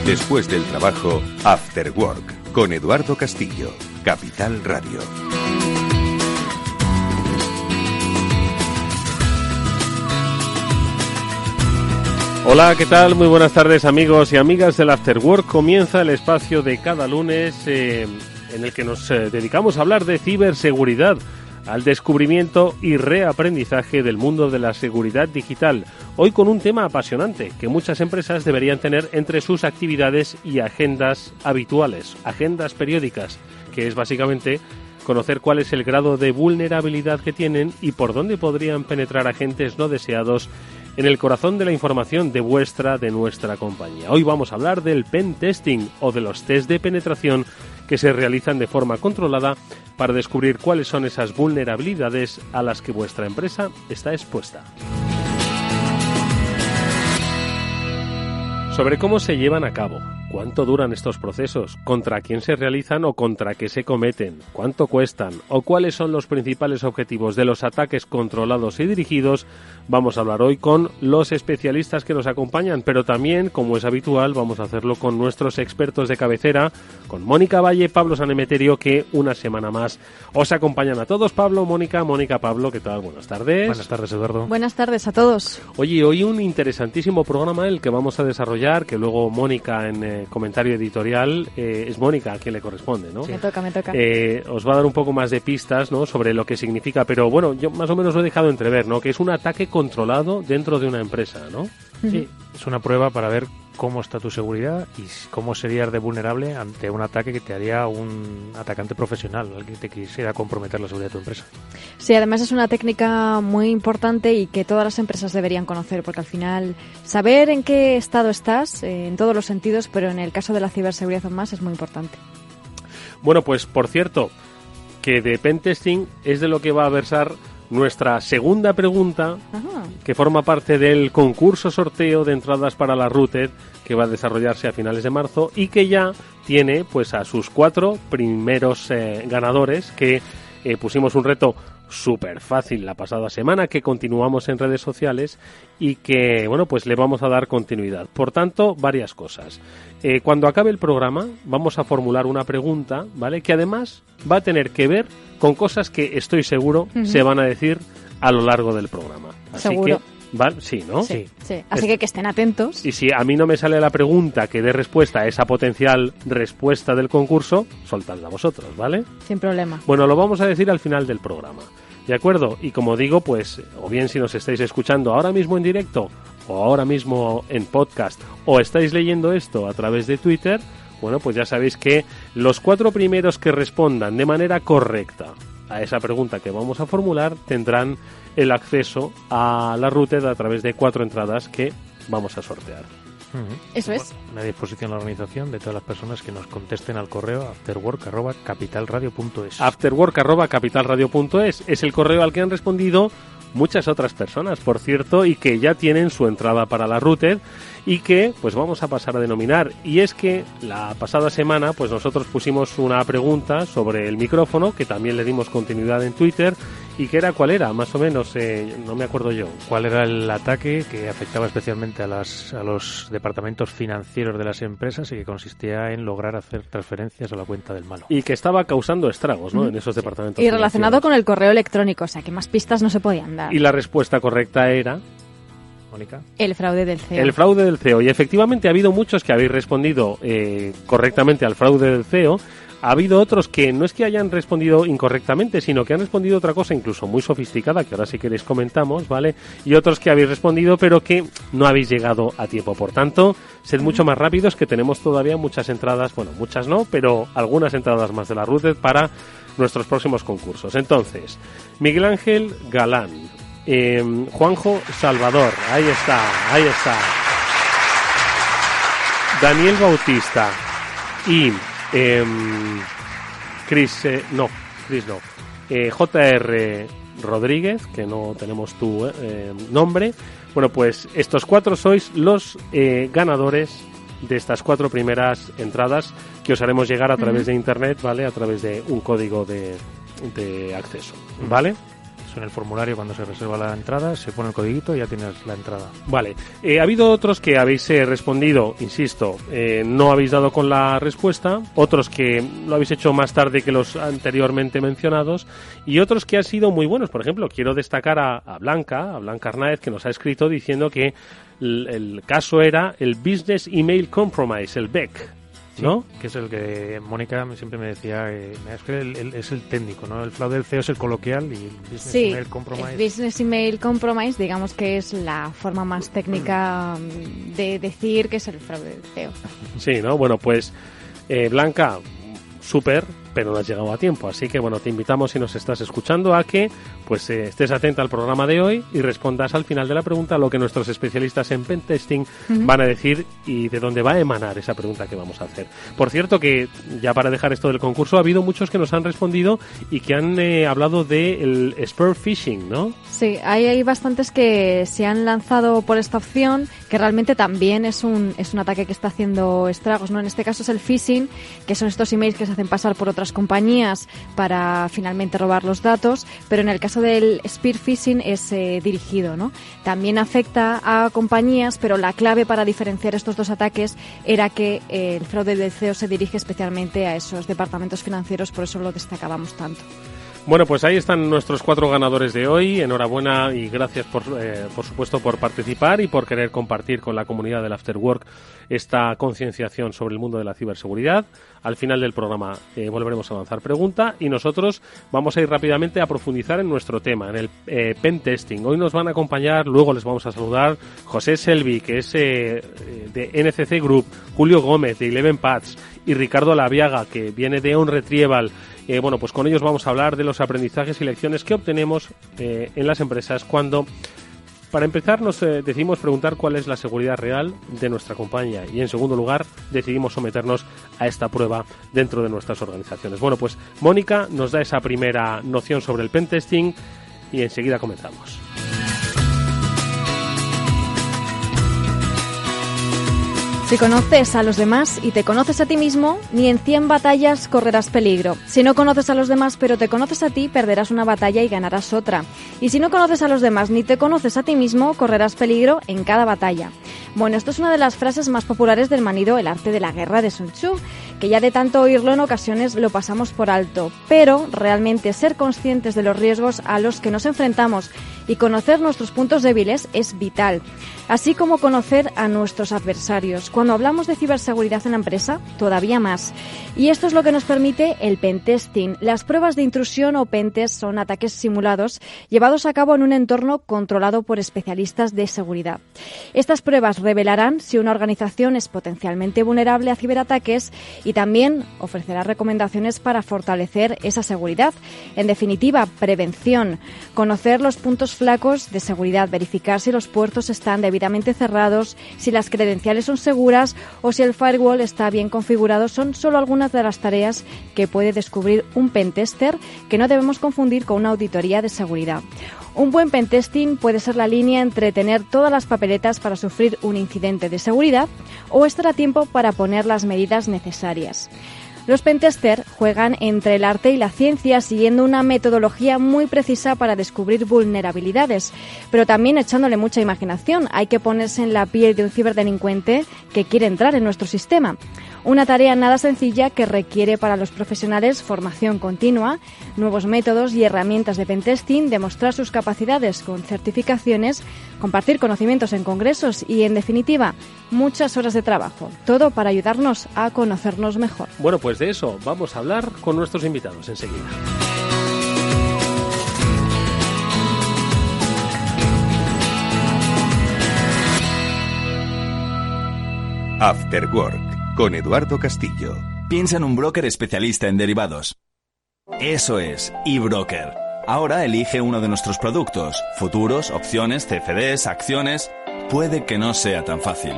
Después del trabajo, After Work, con Eduardo Castillo, Capital Radio. Hola, ¿qué tal? Muy buenas tardes, amigos y amigas del After Work. Comienza el espacio de cada lunes en el que nos dedicamos a hablar de ciberseguridad, al descubrimiento y reaprendizaje del mundo de la seguridad digital. Hoy con un tema apasionante que muchas empresas deberían tener entre sus actividades y agendas habituales, agendas periódicas, que es básicamente conocer cuál es el grado de vulnerabilidad que tienen y por dónde podrían penetrar agentes no deseados en el corazón de la información de nuestra compañía. Hoy vamos a hablar del pen testing o de los test de penetración que se realizan de forma controlada para descubrir cuáles son esas vulnerabilidades a las que vuestra empresa está expuesta. Sobre cómo se llevan a cabo, cuánto duran estos procesos, contra quién se realizan o contra qué se cometen, cuánto cuestan o cuáles son los principales objetivos de los ataques controlados y dirigidos, vamos a hablar hoy con los especialistas que nos acompañan, pero también, como es habitual, vamos a hacerlo con nuestros expertos de cabecera, con Mónica Valle, Pablo Sanemeterio, que una semana más os acompañan a todos. Pablo, Mónica, Pablo, ¿qué tal? Buenas tardes. Buenas tardes, Eduardo. Buenas tardes a todos. Oye, hoy un interesantísimo programa el que vamos a desarrollar, que luego Mónica en comentario editorial, es Mónica a quien le corresponde, ¿no? Sí. Me toca. Os va a dar un poco más de pistas, ¿no?, sobre lo que significa, pero bueno, yo más o menos lo he dejado entrever, ¿no?, que es un ataque controlado dentro de una empresa, ¿no? Sí, es una prueba para ver cómo está tu seguridad y cómo serías de vulnerable ante un ataque que te haría un atacante profesional, alguien que te quisiera comprometer la seguridad de tu empresa. Sí, además es una técnica muy importante y que todas las empresas deberían conocer, porque al final saber en qué estado estás, en todos los sentidos, pero en el caso de la ciberseguridad aún más, es muy importante. Bueno, pues por cierto, que de pentesting es de lo que va a versar nuestra segunda pregunta, que forma parte del concurso sorteo de entradas para la RUTED que va a desarrollarse a finales de marzo y que ya tiene pues a sus 4 primeros ganadores, que pusimos un reto súper fácil la pasada semana, que continuamos en redes sociales y que, bueno, pues le vamos a dar continuidad. Por tanto, varias cosas. Cuando acabe el programa vamos a formular una pregunta, ¿vale?, que además va a tener que ver con cosas que estoy seguro se van a decir a lo largo del programa. Así ¿Seguro? Que, ¿vale? Sí, ¿no? Sí. Así que estén atentos. Y si a mí no me sale la pregunta que dé respuesta a esa potencial respuesta del concurso, soltadla vosotros, ¿vale? Sin problema. Bueno, lo vamos a decir al final del programa, ¿de acuerdo? Y como digo, pues, o bien si nos estáis escuchando ahora mismo en directo, o ahora mismo en podcast, o estáis leyendo esto a través de Twitter, bueno, pues ya sabéis que los 4 primeros que respondan de manera correcta a esa pregunta que vamos a formular tendrán el acceso a la RUTED a través de 4 entradas que vamos a sortear. Eso es. Una disposición a la organización de todas las personas que nos contesten al correo afterwork@capitalradio.es. Afterwork@capitalradio.es es el correo al que han respondido muchas otras personas, por cierto, y que ya tienen su entrada para la RUTED y que pues vamos a pasar a denominar. Y es que la pasada semana pues nosotros pusimos una pregunta sobre el micrófono, que también le dimos continuidad en Twitter, y que era, ¿cuál era? Más o menos, no me acuerdo yo. ¿Cuál era el ataque que afectaba especialmente a los departamentos financieros de las empresas y que consistía en lograr hacer transferencias a la cuenta del malo? Y que estaba causando estragos, ¿no?, en esos departamentos y relacionado con el correo electrónico, o sea, que más pistas no se podían dar. Y la respuesta correcta era... Mónica. El fraude del CEO. El fraude del CEO. Y efectivamente ha habido muchos que habéis respondido correctamente al fraude del CEO. Ha habido otros que no es que hayan respondido incorrectamente, sino que han respondido otra cosa incluso muy sofisticada, que ahora si queréis comentamos, ¿vale? Y otros que habéis respondido pero que no habéis llegado a tiempo. Por tanto, sed mucho más rápidos, que tenemos todavía muchas entradas, bueno, muchas no, pero algunas entradas más de la RUTED para nuestros próximos concursos. Entonces, Miguel Ángel Galán, Juanjo Salvador, ahí está. Daniel Bautista y J.R. Rodríguez, que no tenemos tu nombre. Bueno, pues estos 4 sois los ganadores de estas 4 primeras entradas que os haremos llegar a través de internet, ¿vale? A través de un código de acceso, ¿vale? en el formulario cuando se reserva la entrada, se pone el codiguito y ya tienes la entrada. Vale. Ha habido otros que habéis respondido, insisto, no habéis dado con la respuesta, otros que lo habéis hecho más tarde que los anteriormente mencionados y otros que han sido muy buenos. Por ejemplo, quiero destacar a Blanca Arnáez, que nos ha escrito diciendo que el caso era el Business Email Compromise, el BEC, ¿no? Sí, que es el que Mónica siempre me decía, es que es el técnico, ¿no? El fraude del CEO es el coloquial y el Business Email Compromise. El Business Email Compromise, digamos que es la forma más técnica de decir que es el fraude del CEO. Sí, ¿no? Bueno, pues Blanca, súper, pero no has llegado a tiempo. Así que, bueno, te invitamos, si nos estás escuchando, a que pues estés atenta al programa de hoy y respondas al final de la pregunta lo que nuestros especialistas en pentesting van a decir y de dónde va a emanar esa pregunta que vamos a hacer. Por cierto, que ya para dejar esto del concurso, ha habido muchos que nos han respondido y que han hablado del spear phishing, ¿no? Sí, hay bastantes que se han lanzado por esta opción, que realmente también es un ataque que está haciendo estragos, ¿no? En este caso es el phishing, que son estos emails que se hacen pasar por otras compañías para finalmente robar los datos, pero en el caso del spear phishing es dirigido, ¿no? También afecta a compañías, pero la clave para diferenciar estos dos ataques era que el fraude del CEO se dirige especialmente a esos departamentos financieros, por eso lo destacábamos tanto. Bueno, pues ahí están nuestros 4 ganadores de hoy. Enhorabuena y gracias por supuesto por participar y por querer compartir con la comunidad del After Work esta concienciación sobre el mundo de la ciberseguridad. Al final del programa volveremos a lanzar pregunta y nosotros vamos a ir rápidamente a profundizar en nuestro tema, en el pentesting. Hoy nos van a acompañar, luego les vamos a saludar, José Selvi, que es de NCC Group, Julio Gómez de Eleven Paths y Ricardo Laviaga, que viene de OnRetrieval. Bueno, pues con ellos vamos a hablar de los aprendizajes y lecciones que obtenemos en las empresas cuando, para empezar, nos decidimos preguntar cuál es la seguridad real de nuestra compañía y, en segundo lugar, decidimos someternos a esta prueba dentro de nuestras organizaciones. Bueno, pues Mónica nos da esa primera noción sobre el pentesting y enseguida comenzamos. Si conoces a los demás y te conoces a ti mismo, ni en 100 batallas correrás peligro. Si no conoces a los demás pero te conoces a ti, perderás una batalla y ganarás otra. Y si no conoces a los demás ni te conoces a ti mismo, correrás peligro en cada batalla. Bueno, esto es una de las frases más populares del manido El arte de la guerra de Sun Tzu, que ya de tanto oírlo en ocasiones lo pasamos por alto. Pero realmente ser conscientes de los riesgos a los que nos enfrentamos y conocer nuestros puntos débiles es vital, así como conocer a nuestros adversarios. Cuando hablamos de ciberseguridad en la empresa, todavía más. Y esto es lo que nos permite el pentesting. Las pruebas de intrusión o pentest son ataques simulados llevados a cabo en un entorno controlado por especialistas de seguridad. Estas pruebas revelarán si una organización es potencialmente vulnerable a ciberataques y también ofrecerá recomendaciones para fortalecer esa seguridad. En definitiva, prevención. Conocer los puntos flacos de seguridad, verificar si los puertos están debidamente cerrados, si las credenciales son seguras o si el firewall está bien configurado son solo algunas de las tareas que puede descubrir un pentester, que no debemos confundir con una auditoría de seguridad. Un buen pentesting puede ser la línea entre tener todas las papeletas para sufrir un incidente de seguridad o estar a tiempo para poner las medidas necesarias. Los pentesters juegan entre el arte y la ciencia siguiendo una metodología muy precisa para descubrir vulnerabilidades, pero también echándole mucha imaginación. Hay que ponerse en la piel de un ciberdelincuente que quiere entrar en nuestro sistema. Una tarea nada sencilla que requiere para los profesionales formación continua, nuevos métodos y herramientas de pentesting, demostrar sus capacidades con certificaciones, compartir conocimientos en congresos y, en definitiva, muchas horas de trabajo. Todo para ayudarnos a conocernos mejor. Bueno, pues de eso vamos a hablar con nuestros invitados enseguida. After Work con Eduardo Castillo. Piensa en un broker especialista en derivados. Eso es, eBroker. Ahora elige uno de nuestros productos, futuros, opciones, CFDs, acciones. Puede que no sea tan fácil.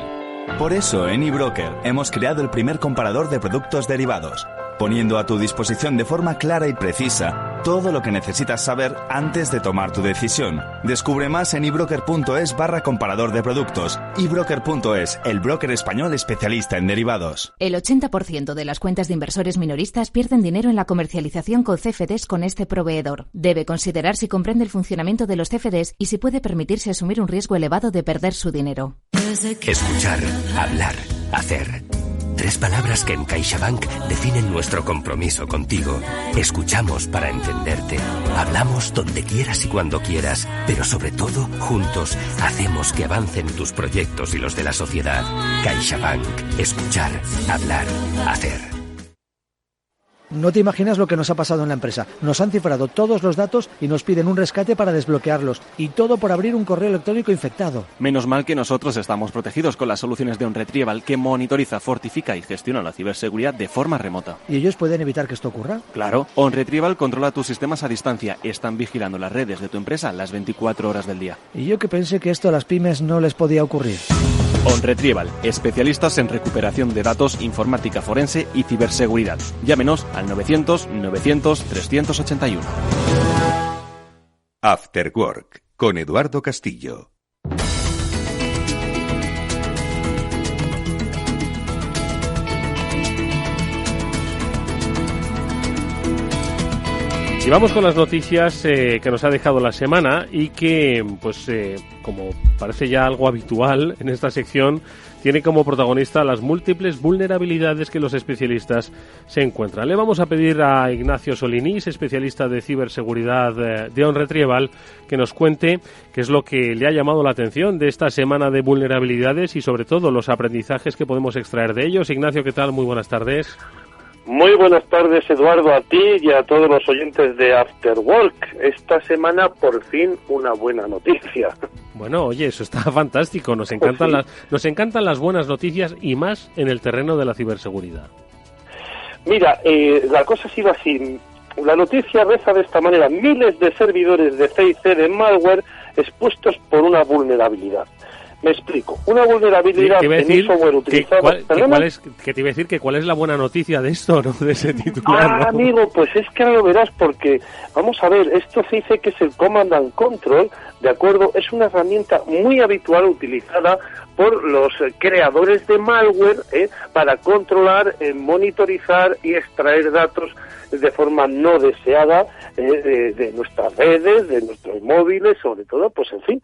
Por eso en eBroker hemos creado el primer comparador de productos derivados, poniendo a tu disposición de forma clara y precisa todo lo que necesitas saber antes de tomar tu decisión. Descubre más en ebroker.es/comparador de productos. ebroker.es, el broker español especialista en derivados. El 80% de las cuentas de inversores minoristas pierden dinero en la comercialización con CFDs con este proveedor. Debe considerar si comprende el funcionamiento de los CFDs y si puede permitirse asumir un riesgo elevado de perder su dinero. Escuchar, hablar, hacer. 3 palabras que en CaixaBank definen nuestro compromiso contigo. Escuchamos para entenderte. Hablamos donde quieras y cuando quieras. Pero sobre todo, juntos, hacemos que avancen tus proyectos y los de la sociedad. CaixaBank. Escuchar, hablar, hacer. No te imaginas lo que nos ha pasado en la empresa. Nos han cifrado todos los datos y nos piden un rescate para desbloquearlos. Y todo por abrir un correo electrónico infectado. Menos mal que nosotros estamos protegidos con las soluciones de OnRetrieval, que monitoriza, fortifica y gestiona la ciberseguridad de forma remota. ¿Y ellos pueden evitar que esto ocurra? Claro. OnRetrieval controla tus sistemas a distancia. Están vigilando las redes de tu empresa las 24 horas del día. Y yo que pensé que esto a las pymes no les podía ocurrir. OnRetrieval, especialistas en recuperación de datos, informática forense y ciberseguridad. Llámenos al 900-900-381. After Work, con Eduardo Castillo. Y vamos con las noticias que nos ha dejado la semana y que, como parece ya algo habitual en esta sección, tiene como protagonista las múltiples vulnerabilidades que los especialistas se encuentran. Le vamos a pedir a Ignacio Solinís, especialista de ciberseguridad de OnRetrieval, que nos cuente qué es lo que le ha llamado la atención de esta semana de vulnerabilidades y sobre todo los aprendizajes que podemos extraer de ellos. Ignacio, ¿qué tal? Muy buenas tardes. Muy buenas tardes, Eduardo, a ti y a todos los oyentes de After Work. Esta semana, por fin, una buena noticia. Bueno, oye, eso está fantástico. Nos encantan las buenas noticias y más en el terreno de la ciberseguridad. Mira, la cosa ha sido así. La noticia reza de esta manera: miles de servidores de CIC de malware expuestos por una vulnerabilidad. Me explico. Una vulnerabilidad en un software utilizado... Que te iba a decir que cuál es la buena noticia de esto, ¿no? De ese titular, ¿no? Amigo, pues es que ahora lo verás porque, vamos a ver, esto se dice que es el Command and Control, ¿de acuerdo? Es una herramienta muy habitual utilizada por los creadores de malware para controlar, monitorizar y extraer datos de forma no deseada de nuestras redes, de nuestros móviles, sobre todo, pues en fin,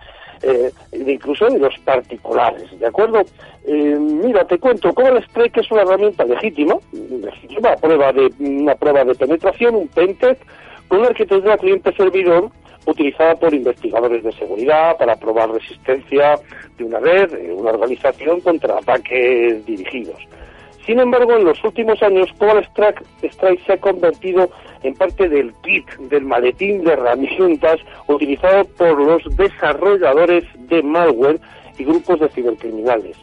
incluso de los particulares, ¿de acuerdo? Mira, te cuento, Cobalt Strike es una herramienta legítima, una prueba de penetración, un pentest, con una arquitectura cliente-servidor utilizada por investigadores de seguridad para probar resistencia de una red, una organización contra ataques dirigidos. Sin embargo, en los últimos años, Cobalt Strike se ha convertido en parte del kit, del maletín de herramientas utilizado por los desarrolladores de malware y grupos de cibercriminales.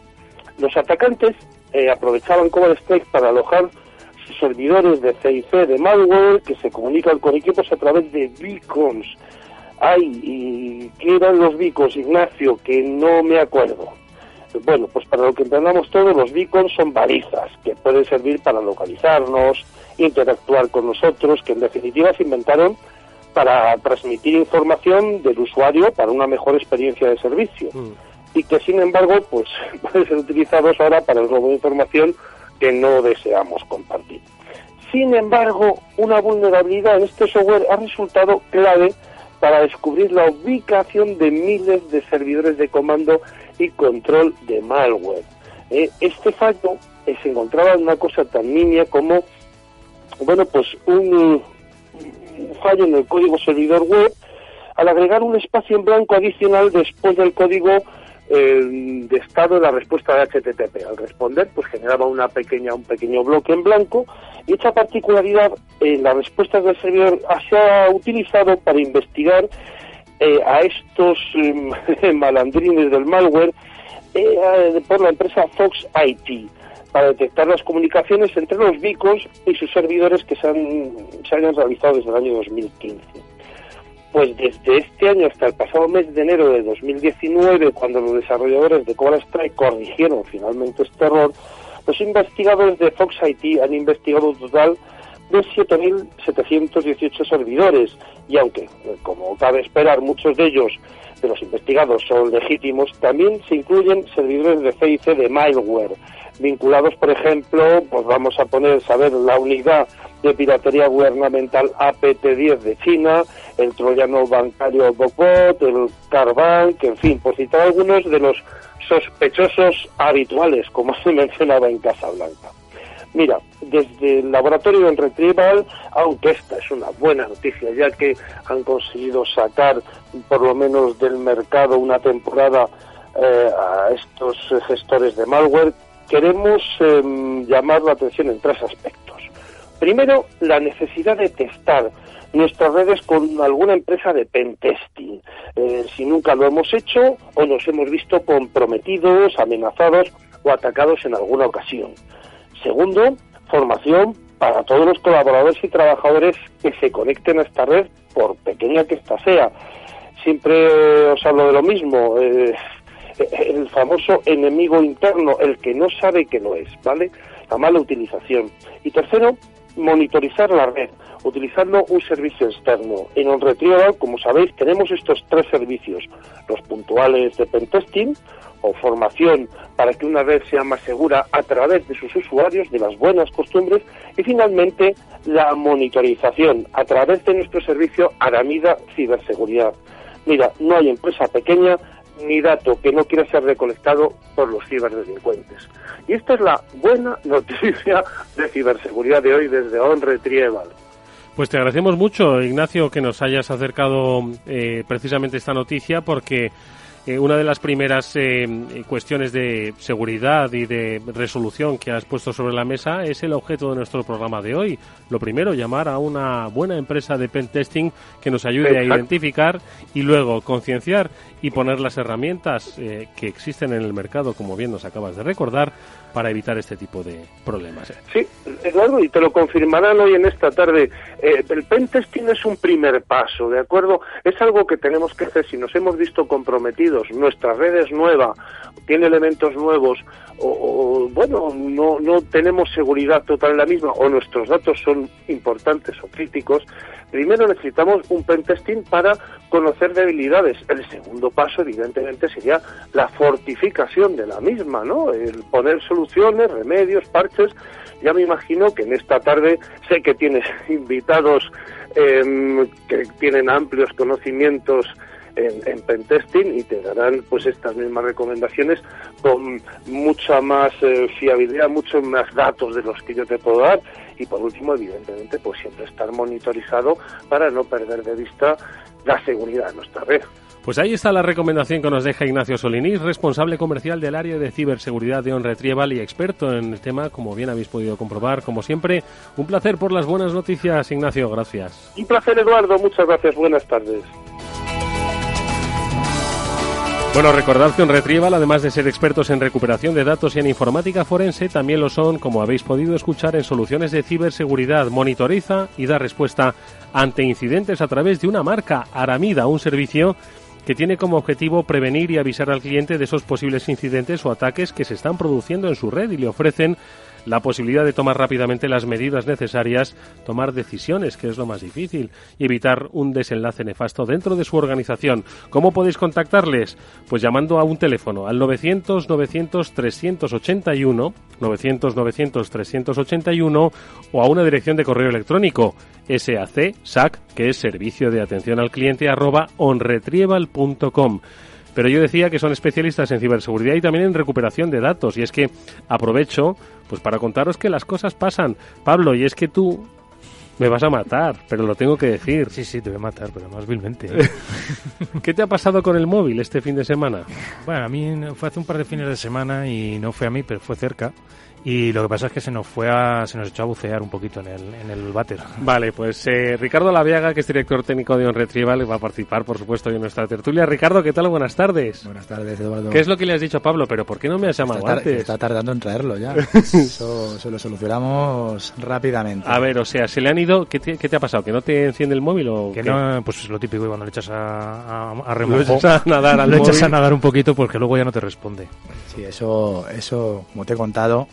Los atacantes aprovechaban Cobalt Strike para alojar sus servidores de CIC de malware que se comunican con equipos a través de beacons. ¿Y qué eran los beacons, Ignacio? Que no me acuerdo. Bueno, pues para lo que entendamos todos, los beacons son balizas que pueden servir para localizarnos, interactuar con nosotros, que en definitiva se inventaron para transmitir información del usuario para una mejor experiencia de servicio. Y que sin embargo, pues pueden ser utilizados ahora para el robo de información que no deseamos compartir. Sin embargo, una vulnerabilidad en este software ha resultado clave para descubrir la ubicación de miles de servidores de comando y control de malware. Este fallo se encontraba en una cosa tan nimia como, un fallo en el código servidor web al agregar un espacio en blanco adicional después del código de estado de la respuesta de HTTP. Al responder, pues generaba un pequeño bloque en blanco, y esta particularidad en las respuestas del servidor se ha utilizado para investigar a estos malandrines del malware por la empresa Fox IT, para detectar las comunicaciones entre los beacons y sus servidores que se hayan realizado desde el año 2015. Pues desde este año hasta el pasado mes de enero de 2019, cuando los desarrolladores de Cobalt Strike corrigieron finalmente este error, los investigadores de Fox IT han investigado un total de 7.718 servidores. Y aunque, como cabe esperar, muchos de ellos, de los investigados, son legítimos, también se incluyen servidores de CIC de malware, vinculados, por ejemplo, pues vamos a saber la unidad de piratería gubernamental APT-10 de China, el troyano bancario Botbot, el Carbank, en fin, por citar algunos de los sospechosos habituales, como se mencionaba en Casablanca. Mira, desde el laboratorio en Retrieval, aunque esta es una buena noticia, ya que han conseguido sacar por lo menos del mercado una temporada a estos gestores de malware, queremos llamar la atención en 3 aspectos. Primero, la necesidad de testar nuestras redes con alguna empresa de pentesting, si nunca lo hemos hecho o nos hemos visto comprometidos, amenazados o atacados en alguna ocasión. Segundo, formación para todos los colaboradores y trabajadores que se conecten a esta red, por pequeña que ésta sea. Siempre os hablo de lo mismo, el famoso enemigo interno, el que no sabe que lo es, ¿vale? La mala utilización. Y tercero, monitorizar la red, utilizando un servicio externo. En OnRetrieval, como sabéis, tenemos estos 3 servicios, los puntuales de pentesting, o formación para que una red sea más segura a través de sus usuarios, de las buenas costumbres, y finalmente la monitorización a través de nuestro servicio Aramida Ciberseguridad. Mira, no hay empresa pequeña ni dato que no quiera ser recolectado por los ciberdelincuentes. Y esta es la buena noticia de ciberseguridad de hoy desde OnRetrieval. Pues te agradecemos mucho, Ignacio, que nos hayas acercado precisamente esta noticia, porque una de las primeras cuestiones de seguridad y de resolución que has puesto sobre la mesa es el objeto de nuestro programa de hoy. Lo primero, llamar a una buena empresa de pentesting que nos ayude a identificar y luego concienciar y poner las herramientas que existen en el mercado, como bien nos acabas de recordar, para evitar este tipo de problemas. Sí, Eduardo, y te lo confirmarán hoy en esta tarde. El pentesting es un primer paso, ¿de acuerdo? Es algo que tenemos que hacer si nos hemos visto comprometidos, nuestra red es nueva, tiene elementos nuevos, o bueno, no tenemos seguridad total en la misma, o nuestros datos son importantes o críticos. Primero necesitamos un pentesting para conocer debilidades. El segundo paso, evidentemente, sería la fortificación de la misma, ¿no? El poner soluciones, remedios, parches. Ya me imagino que en esta tarde sé que tienes invitados que tienen amplios conocimientos en pentesting y te darán pues estas mismas recomendaciones con mucha más fiabilidad, muchos más datos de los que yo te puedo dar. Y por último, evidentemente, pues siempre estar monitorizado para no perder de vista la seguridad de nuestra red. Pues ahí está la recomendación que nos deja Ignacio Solinís, responsable comercial del área de ciberseguridad de OnRetrieval y experto en el tema, como bien habéis podido comprobar. Como siempre, un placer por las buenas noticias, Ignacio, gracias. Un placer, Eduardo, muchas gracias, buenas tardes. Bueno, recordad que OnRetrieval, además de ser expertos en recuperación de datos y en informática forense, también lo son, como habéis podido escuchar, en soluciones de ciberseguridad. Monitoriza y da respuesta ante incidentes a través de una marca, Aramida, un servicio que tiene como objetivo prevenir y avisar al cliente de esos posibles incidentes o ataques que se están produciendo en su red y le ofrecen la posibilidad de tomar rápidamente las medidas necesarias, tomar decisiones, que es lo más difícil, y evitar un desenlace nefasto dentro de su organización. ¿Cómo podéis contactarles? Pues llamando a un teléfono, al 900-900-381, 900-900-381, o a una dirección de correo electrónico, SAC, que es Servicio de Atención al Cliente, @onretrieval.com. Pero yo decía que son especialistas en ciberseguridad y también en recuperación de datos. Y es que aprovecho pues para contaros que las cosas pasan. Pablo, y es que tú me vas a matar, pero lo tengo que decir. Sí, te voy a matar, pero más vilmente. ¿Qué te ha pasado con el móvil este fin de semana? Bueno, a mí fue hace un par de fines de semana y no fue a mí, pero fue cerca. Y lo que pasa es que se nos echó a bucear un poquito en el váter. Vale, pues Ricardo Laviaga, que es director técnico de OnRetrieval, va a participar, por supuesto, en nuestra tertulia. Ricardo, ¿qué tal? Buenas tardes. Buenas tardes, Eduardo. ¿Qué es lo que le has dicho a Pablo? ¿Pero por qué no me has llamado antes? Está tardando en traerlo ya. Eso se lo solucionamos rápidamente. A ver, o sea, ¿se le han ido? ¿Qué te ha pasado? ¿Que no te enciende el móvil o que qué? No, pues es lo típico cuando le echas a remojo. Lo echas a nadar al móvil. Lo echas a nadar un poquito porque luego ya no te responde. Sí, eso como te he contado,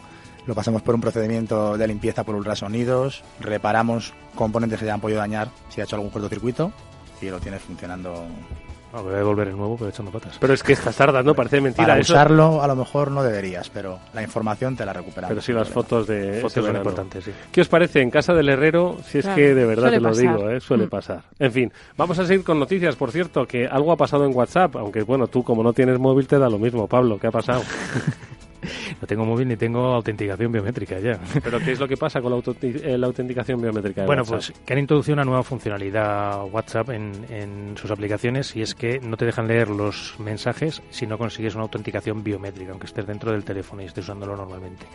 lo pasamos por un procedimiento de limpieza por ultrasonidos, reparamos componentes que ya han podido dañar si ha hecho algún cortocircuito y lo tienes funcionando. No, voy a devolver el nuevo, pero echando patas. Pero es que estás tardando, parece mentira. Para eso. usarlo a lo mejor no deberías, pero la información te la recuperamos. Pero sí las fotos de fotos son importantes, sí. ¿Qué os parece? En casa del herrero, si es que de verdad te lo digo, suele pasar. En fin, vamos a seguir con noticias, por cierto, que algo ha pasado en WhatsApp, aunque bueno, tú como no tienes móvil te da lo mismo, Pablo, ¿qué ha pasado? No tengo móvil ni tengo autenticación biométrica ya. ¿Pero qué es lo que pasa con la autenticación biométrica de bueno, WhatsApp? Pues que han introducido una nueva funcionalidad WhatsApp en sus aplicaciones, y es que no te dejan leer los mensajes si no consigues una autenticación biométrica, aunque estés dentro del teléfono y estés usándolo normalmente.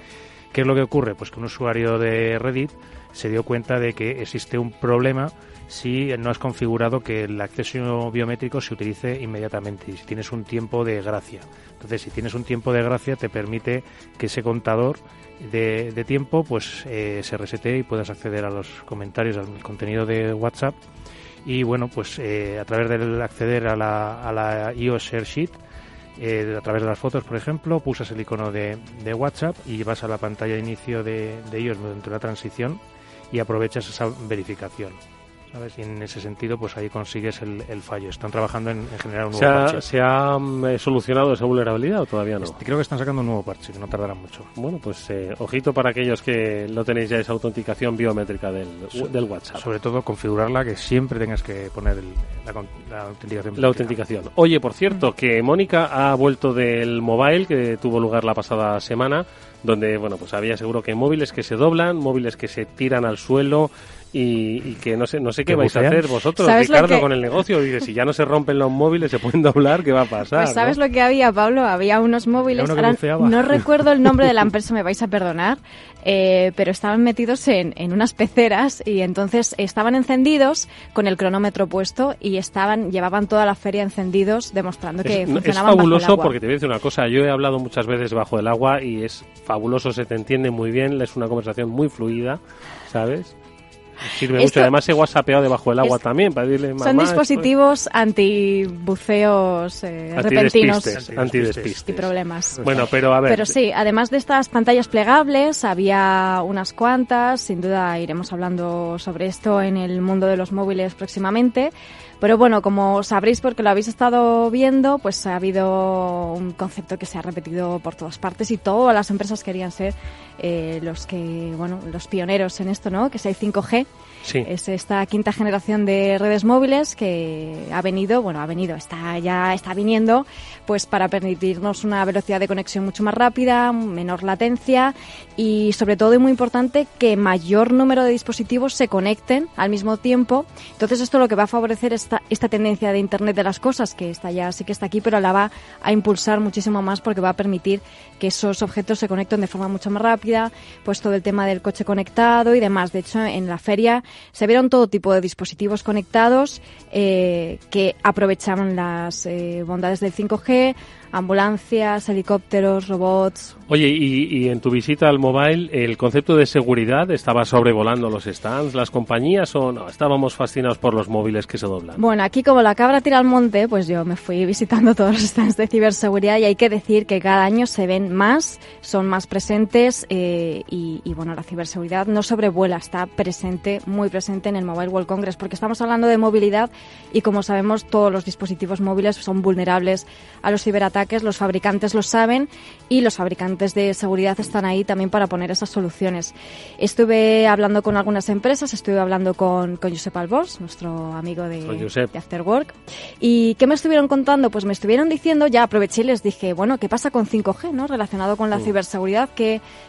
¿Qué es lo que ocurre? Pues que un usuario de Reddit se dio cuenta de que existe un problema si no has configurado que el acceso biométrico se utilice inmediatamente y si tienes un tiempo de gracia. Entonces, si tienes un tiempo de gracia, te permite que ese contador de tiempo pues se resetee y puedas acceder a los comentarios, al contenido de WhatsApp. Y bueno, pues a través del acceder a la iOS Share Sheet, a través de las fotos, por ejemplo, pulsas el icono de WhatsApp y vas a la pantalla de inicio de iOS durante una transición y aprovechas esa verificación, ¿sabes? Y en ese sentido, pues ahí consigues el fallo. Están trabajando en generar un nuevo parche. ¿Se ha solucionado esa vulnerabilidad o todavía no? Creo que están sacando un nuevo parche, que no tardará mucho. Bueno, pues ojito para aquellos que no tenéis ya esa autenticación biométrica del WhatsApp. Sobre todo configurarla, que siempre tengas que poner la autenticación. La autenticación. Oye, por cierto, que Mónica ha vuelto del Mobile, que tuvo lugar la pasada semana, donde, bueno, pues había seguro que móviles que se doblan, móviles que se tiran al suelo y que no sé qué vais a hacer vosotros, Ricardo, con el negocio. Dice, si ya no se rompen los móviles, se pueden doblar, ¿qué va a pasar? Pues ¿sabes lo que había, Pablo? Había unos móviles, ahora no recuerdo el nombre de la empresa, me vais a perdonar, pero estaban metidos en unas peceras y entonces estaban encendidos con el cronómetro puesto y llevaban toda la feria encendidos, demostrando que funcionaban bajo el agua. Es fabuloso porque te voy a decir una cosa, yo he hablado muchas veces bajo el agua y es fabuloso, se te entiende muy bien, es una conversación muy fluida, ¿sabes? Sirve mucho. Además, se whatsappeado debajo del agua también para decirle mamá. Son dispositivos antibuceos repentinos antidespistes y problemas. Bueno, pero a ver. Pero sí, además de estas pantallas plegables, había unas cuantas. Sin duda iremos hablando sobre esto en el mundo de los móviles próximamente. Pero bueno, como sabréis porque lo habéis estado viendo, pues ha habido un concepto que se ha repetido por todas partes y todas las empresas querían ser los pioneros en esto, ¿no? Que es el 5G. Sí. Es esta quinta generación de redes móviles que está viniendo, pues para permitirnos una velocidad de conexión mucho más rápida, menor latencia y sobre todo, y muy importante, que mayor número de dispositivos se conecten al mismo tiempo. Entonces esto lo que va a favorecer esta tendencia de Internet de las cosas, que sí que está aquí, pero la va a impulsar muchísimo más porque va a permitir que esos objetos se conecten de forma mucho más rápida, pues todo el tema del coche conectado y demás. De hecho, en la feria se vieron todo tipo de dispositivos conectados que aprovechaban las bondades del 5G, ambulancias, helicópteros, robots. Oye, y en tu visita al Mobile, ¿el concepto de seguridad estaba sobrevolando los stands, las compañías, o no? Estábamos fascinados por los móviles que se doblan. Bueno, aquí como la cabra tira al monte, pues yo me fui visitando todos los stands de ciberseguridad y hay que decir que cada año se ven más, son más presentes y bueno, la ciberseguridad no sobrevuela, está presente, muy presente en el Mobile World Congress, porque estamos hablando de movilidad y como sabemos todos los dispositivos móviles son vulnerables a los ciberataques, los fabricantes lo saben y los fabricantes de seguridad están ahí también para poner esas soluciones. Estuve hablando con algunas empresas, estuve hablando con Josep Albors, nuestro amigo de After Work. ¿Y qué me estuvieron contando? Pues me estuvieron diciendo, ya aproveché y les dije, bueno, ¿qué pasa con 5G, ¿no? Relacionado con la ciberseguridad,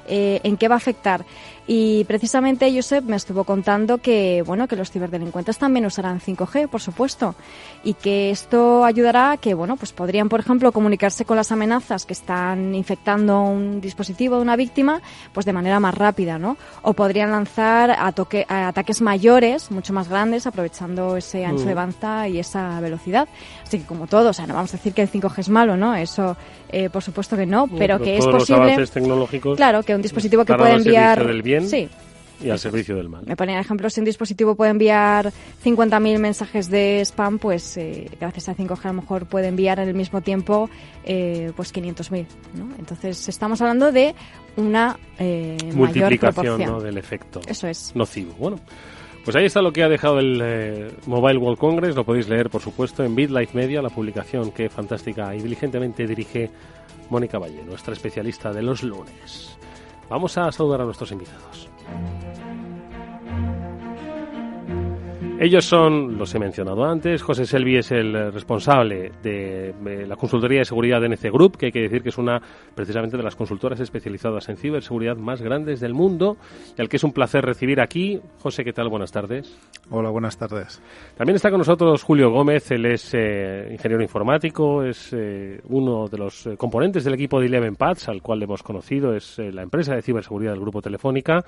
¿en qué va a afectar? Y precisamente Josep me estuvo contando que, bueno, que los ciberdelincuentes también usarán 5G, por supuesto, y que esto ayudará a que, bueno, pues podrían, por ejemplo, comunicarse con las amenazas que están infectando un dispositivo de una víctima, pues de manera más rápida, ¿no? O podrían lanzar ataques mayores, mucho más grandes, aprovechando ese ancho de banda y esa velocidad. Así que, como todo, o sea, no vamos a decir que el 5G es malo, ¿no? Eso, por supuesto que no, pero que es posible. Los avances tecnológicos, claro, que un dispositivo que puede enviar. Del bien. Sí. Y al servicio del mal. Me ponía ejemplo, si un dispositivo puede enviar 50.000 mensajes de spam, pues gracias a 5G a lo mejor puede enviar en el mismo tiempo pues 500.000, ¿no? Entonces estamos hablando de una mayor proporción, ¿no?, del efecto Eso es. nocivo. Bueno, pues ahí está lo que ha dejado el Mobile World Congress. Lo podéis leer, por supuesto, en BitLife Media, la publicación que fantástica y diligentemente dirige Mónica Valle, nuestra especialista de los lunes. Vamos a saludar a nuestros invitados. Ellos son, los he mencionado antes, José Selvi es el responsable de la consultoría de seguridad de NC Group, que hay que decir que es una precisamente de las consultoras especializadas en ciberseguridad más grandes del mundo, y al que es un placer recibir aquí. José, ¿qué tal? Buenas tardes. Hola, buenas tardes. También está con nosotros Julio Gómez, él es ingeniero informático, es uno de los componentes del equipo de 11pads, al cual le hemos conocido, es la empresa de ciberseguridad del Grupo Telefónica.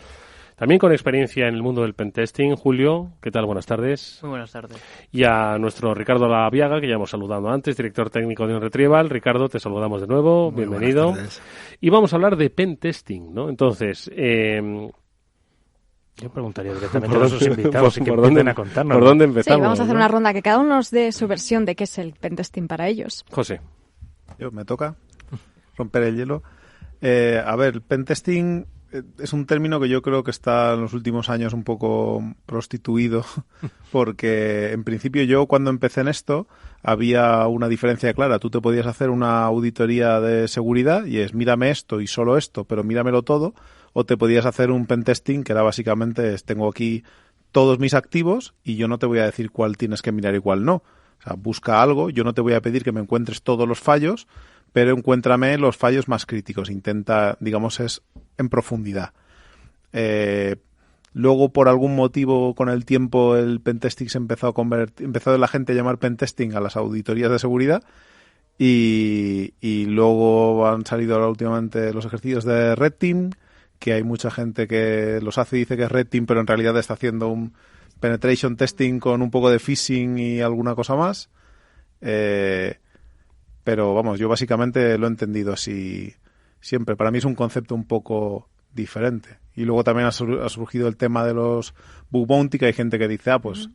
También con experiencia en el mundo del pentesting. Julio, ¿qué tal? Buenas tardes. Muy buenas tardes. Y a nuestro Ricardo Laviaga, que ya hemos saludado antes, director técnico de OnRetrieval. Ricardo, te saludamos de nuevo. Muy bienvenido. Y vamos a hablar de pentesting, ¿no? Entonces, yo preguntaría directamente a nuestros invitados y que empiecen a contarnos. ¿Por dónde empezamos? Sí, vamos a hacer ¿no? una ronda, que cada uno nos dé su versión de qué es el pentesting para ellos. José. Me toca romper el hielo. A ver, el pentesting es un término que yo creo que está en los últimos años un poco prostituido, porque en principio yo cuando empecé en esto había una diferencia clara. Tú te podías hacer una auditoría de seguridad y es mírame esto y solo esto, pero míramelo todo, o te podías hacer un pentesting que era básicamente tengo aquí todos mis activos y yo no te voy a decir cuál tienes que mirar y cuál no. O sea, busca algo, yo no te voy a pedir que me encuentres todos los fallos, pero encuéntrame los fallos más críticos. Intenta, digamos, es en profundidad. Luego, por algún motivo, con el tiempo, el pentesting se empezó la gente a llamar pentesting a las auditorías de seguridad y luego han salido ahora últimamente los ejercicios de Red Team, que hay mucha gente que los hace y dice que es Red Team, pero en realidad está haciendo un penetration testing con un poco de phishing y alguna cosa más. Pero vamos, yo básicamente lo he entendido así siempre. Para mí es un concepto un poco diferente. Y luego también ha surgido el tema de los bug bounty, que hay gente que dice, pues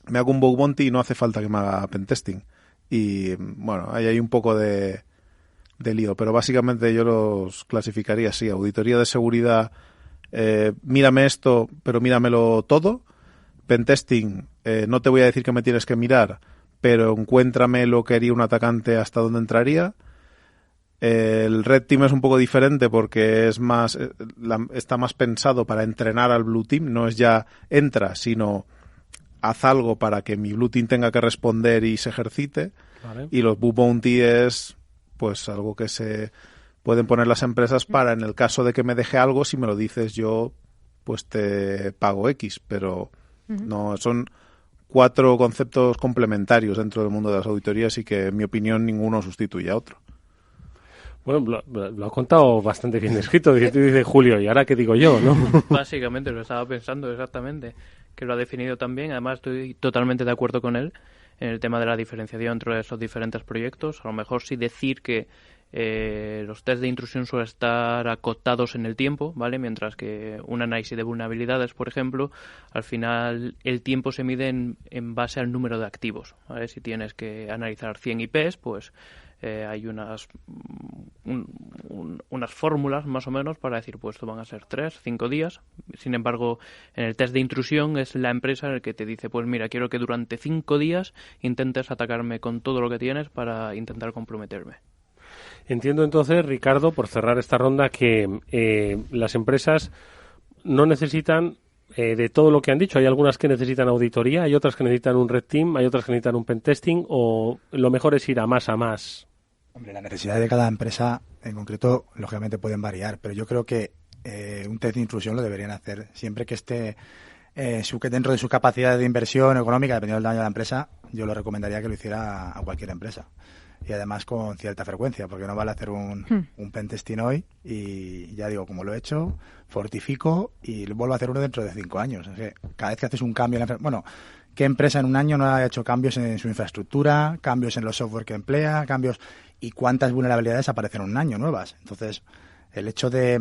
me hago un bug bounty y no hace falta que me haga pentesting. Y bueno, ahí hay un poco de lío. Pero básicamente yo los clasificaría así. Auditoría de seguridad, mírame esto, pero míramelo todo. Pentesting, no te voy a decir que me tienes que mirar, pero encuéntrame lo que haría un atacante, hasta dónde entraría. El Red Team es un poco diferente porque es más está más pensado para entrenar al Blue Team. No es ya entra, sino haz algo para que mi Blue Team tenga que responder y se ejercite. Vale. Y los Bug Bounty es pues algo que se pueden poner las empresas para, en el caso de que me deje algo, si me lo dices yo, pues te pago X. Pero no, son 4 conceptos complementarios dentro del mundo de las auditorías y que, en mi opinión, ninguno sustituye a otro. Bueno, lo ha contado bastante bien escrito, dice Julio, ¿y ahora qué digo yo, no? Básicamente, lo estaba pensando exactamente, que lo ha definido también. Además, estoy totalmente de acuerdo con él en el tema de la diferenciación entre esos diferentes proyectos. A lo mejor sí decir que los test de intrusión suelen estar acotados en el tiempo, ¿vale? Mientras que un análisis de vulnerabilidades, por ejemplo, al final el tiempo se mide en base al número de activos, ¿vale? Si tienes que analizar 100 IPs, pues hay unas fórmulas más o menos para decir, pues esto van a ser 3, 5 días. Sin embargo, en el test de intrusión es la empresa el que te dice, pues mira, quiero que durante 5 días intentes atacarme con todo lo que tienes para intentar comprometerme. Entiendo entonces, Ricardo, por cerrar esta ronda, que las empresas no necesitan de todo lo que han dicho. Hay algunas que necesitan auditoría, hay otras que necesitan un Red Team, hay otras que necesitan un pentesting, o lo mejor es ir a más. Hombre, las necesidades de cada empresa en concreto, lógicamente, pueden variar, pero yo creo que un test de intrusión lo deberían hacer siempre que esté dentro de su capacidad de inversión económica, dependiendo del tamaño de la empresa. Yo lo recomendaría que lo hiciera a cualquier empresa. Y además con cierta frecuencia, porque no vale hacer un pentesting hoy y ya digo, como lo he hecho, fortifico y vuelvo a hacer uno dentro de 5 años. O sea, cada vez que haces un cambio ¿qué empresa en un año no ha hecho cambios en su infraestructura, cambios en los software que emplea, cambios, y cuántas vulnerabilidades aparecen en un año nuevas? Entonces, el hecho de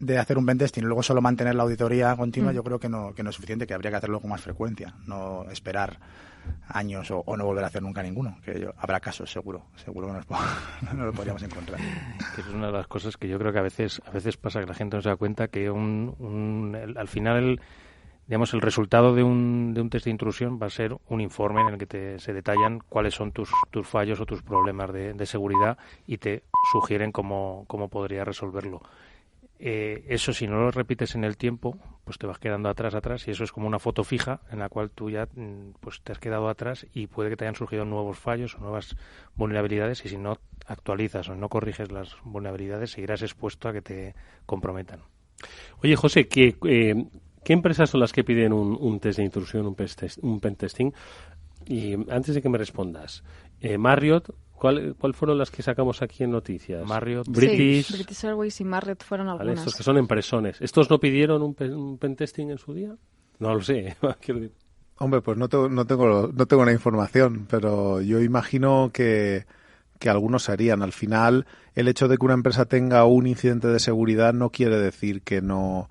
de hacer un pentesting y luego solo mantener la auditoría continua, yo creo que no es suficiente, que habría que hacerlo con más frecuencia, no esperar años o no volver a hacer nunca ninguno, que habrá casos seguro que no lo podríamos encontrar. Que es una de las cosas que yo creo que a veces pasa, que la gente no se da cuenta que al final digamos, el resultado de un test de intrusión va a ser un informe en el que se detallan cuáles son tus fallos o tus problemas de seguridad y te sugieren cómo podrías resolverlo. Eso, si no lo repites en el tiempo, pues te vas quedando atrás, y eso es como una foto fija en la cual tú ya pues te has quedado atrás y puede que te hayan surgido nuevos fallos o nuevas vulnerabilidades, y si no actualizas o no corriges las vulnerabilidades, seguirás expuesto a que te comprometan. Oye, José, ¿qué empresas son las que piden un test de intrusión, un pentesting? Y antes de que me respondas, Marriott, ¿cuál fueron las que sacamos aquí en noticias? Marriott, British Airways y Marriott fueron algunas. Vale, estos que son empresones. ¿Estos no pidieron un pentesting en su día? No lo sé. Hombre, pues no tengo la información, pero yo imagino que algunos harían. Al final, el hecho de que una empresa tenga un incidente de seguridad no quiere decir que no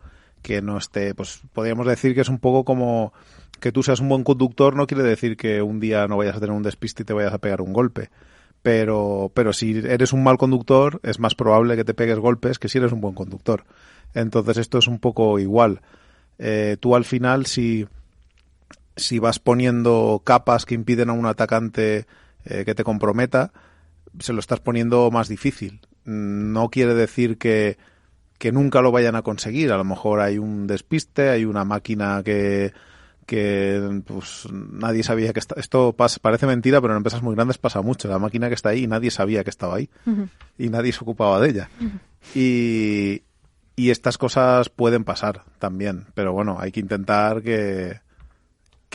esté, pues podríamos decir que es un poco como que tú seas un buen conductor, no quiere decir que un día no vayas a tener un despiste y te vayas a pegar un golpe. Pero si eres un mal conductor, es más probable que te pegues golpes que si eres un buen conductor. Entonces esto es un poco igual. Tú al final, si vas poniendo capas que impiden a un atacante que te comprometa, se lo estás poniendo más difícil. No quiere decir que nunca lo vayan a conseguir. A lo mejor hay un despiste, hay una máquina que pues nadie sabía que esto parece mentira, pero en empresas muy grandes pasa mucho. La máquina que está ahí y nadie sabía que estaba ahí. Uh-huh. Y nadie se ocupaba de ella. Uh-huh. Y estas cosas pueden pasar también, pero bueno, hay que intentar que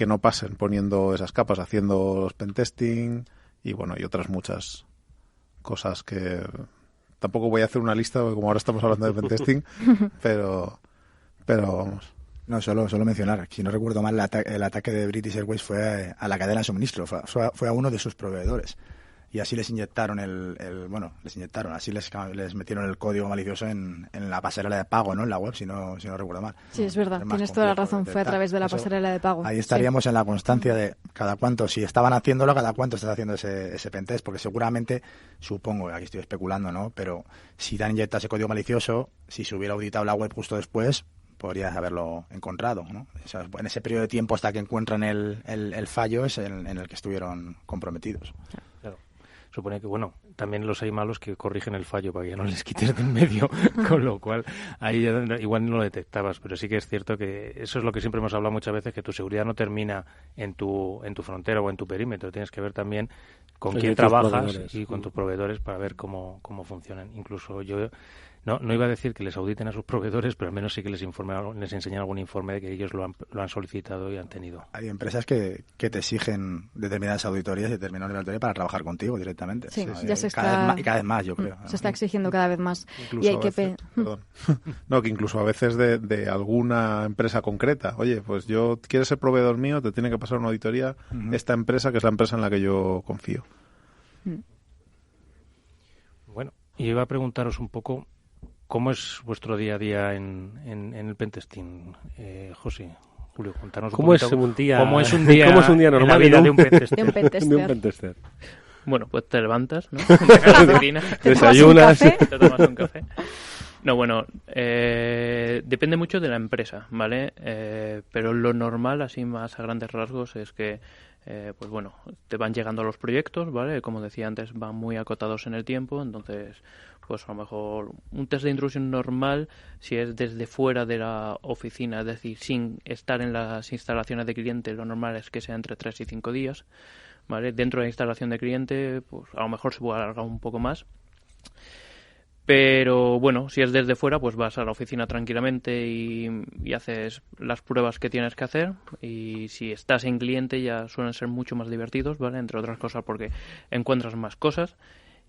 no pasen poniendo esas capas, haciendo los pentesting y bueno, y otras muchas cosas que tampoco voy a hacer una lista porque como ahora estamos hablando de pentesting, pero vamos. No, solo mencionar, si no recuerdo mal, el ataque de British Airways fue a la cadena de suministro, fue a uno de sus proveedores. Y así les inyectaron así les metieron el código malicioso en la pasarela de pago, ¿no? En la web, si no recuerdo mal. Sí, es verdad, tienes toda la razón, fue a través de la pasarela de pago. Ahí estaríamos en la constancia de cada cuánto, si estaban haciéndolo, cada cuánto estás haciendo ese pentest, porque seguramente, supongo, aquí estoy especulando, ¿no? Pero si te han inyectado ese código malicioso, si se hubiera auditado la web justo después, podrías haberlo encontrado, ¿no? O sea, en ese periodo de tiempo hasta que encuentran el fallo es en el que estuvieron comprometidos. Claro. Supone que, bueno, también los hay malos que corrigen el fallo para que ya no les quites de en medio, con lo cual ahí ya igual no lo detectabas, pero sí que es cierto que eso es lo que siempre hemos hablado muchas veces, que tu seguridad no termina en tu frontera o en tu perímetro, tienes que ver también con quién trabajas y con tus proveedores para ver cómo funcionan. Incluso yo no iba a decir que les auditen a sus proveedores, pero al menos sí que les enseñan algún informe de que ellos lo han solicitado y han tenido. Hay empresas que te exigen determinadas auditorías y determinadas auditorías para trabajar contigo directamente. Sí, o sea, ya se cada vez más, yo creo. Se está exigiendo cada vez más. Incluso y hay que incluso a veces de alguna empresa concreta. Oye, pues quieres ser proveedor mío, te tiene que pasar una auditoría esta empresa, que es la empresa en la que yo confío. Bueno, y iba a preguntaros un poco ¿cómo es vuestro día a día en el pentesting, José? Julio, contanos ¿Cómo es un día normal en la vida de un pentester? Bueno, pues te levantas, ¿no? Desayunas, te tomas un café. No, bueno, depende mucho de la empresa, ¿vale? Pero lo normal, así más a grandes rasgos, es que pues bueno, te van llegando los proyectos, ¿vale? Como decía antes, van muy acotados en el tiempo, entonces pues a lo mejor un test de intrusión normal, si es desde fuera de la oficina, es decir, sin estar en las instalaciones de cliente, lo normal es que sea entre 3 y 5 días, ¿vale? Dentro de la instalación de cliente, pues a lo mejor se puede alargar un poco más. Pero bueno, si es desde fuera, pues vas a la oficina tranquilamente y haces las pruebas que tienes que hacer. Y si estás en cliente ya suelen ser mucho más divertidos, ¿vale? Entre otras cosas porque encuentras más cosas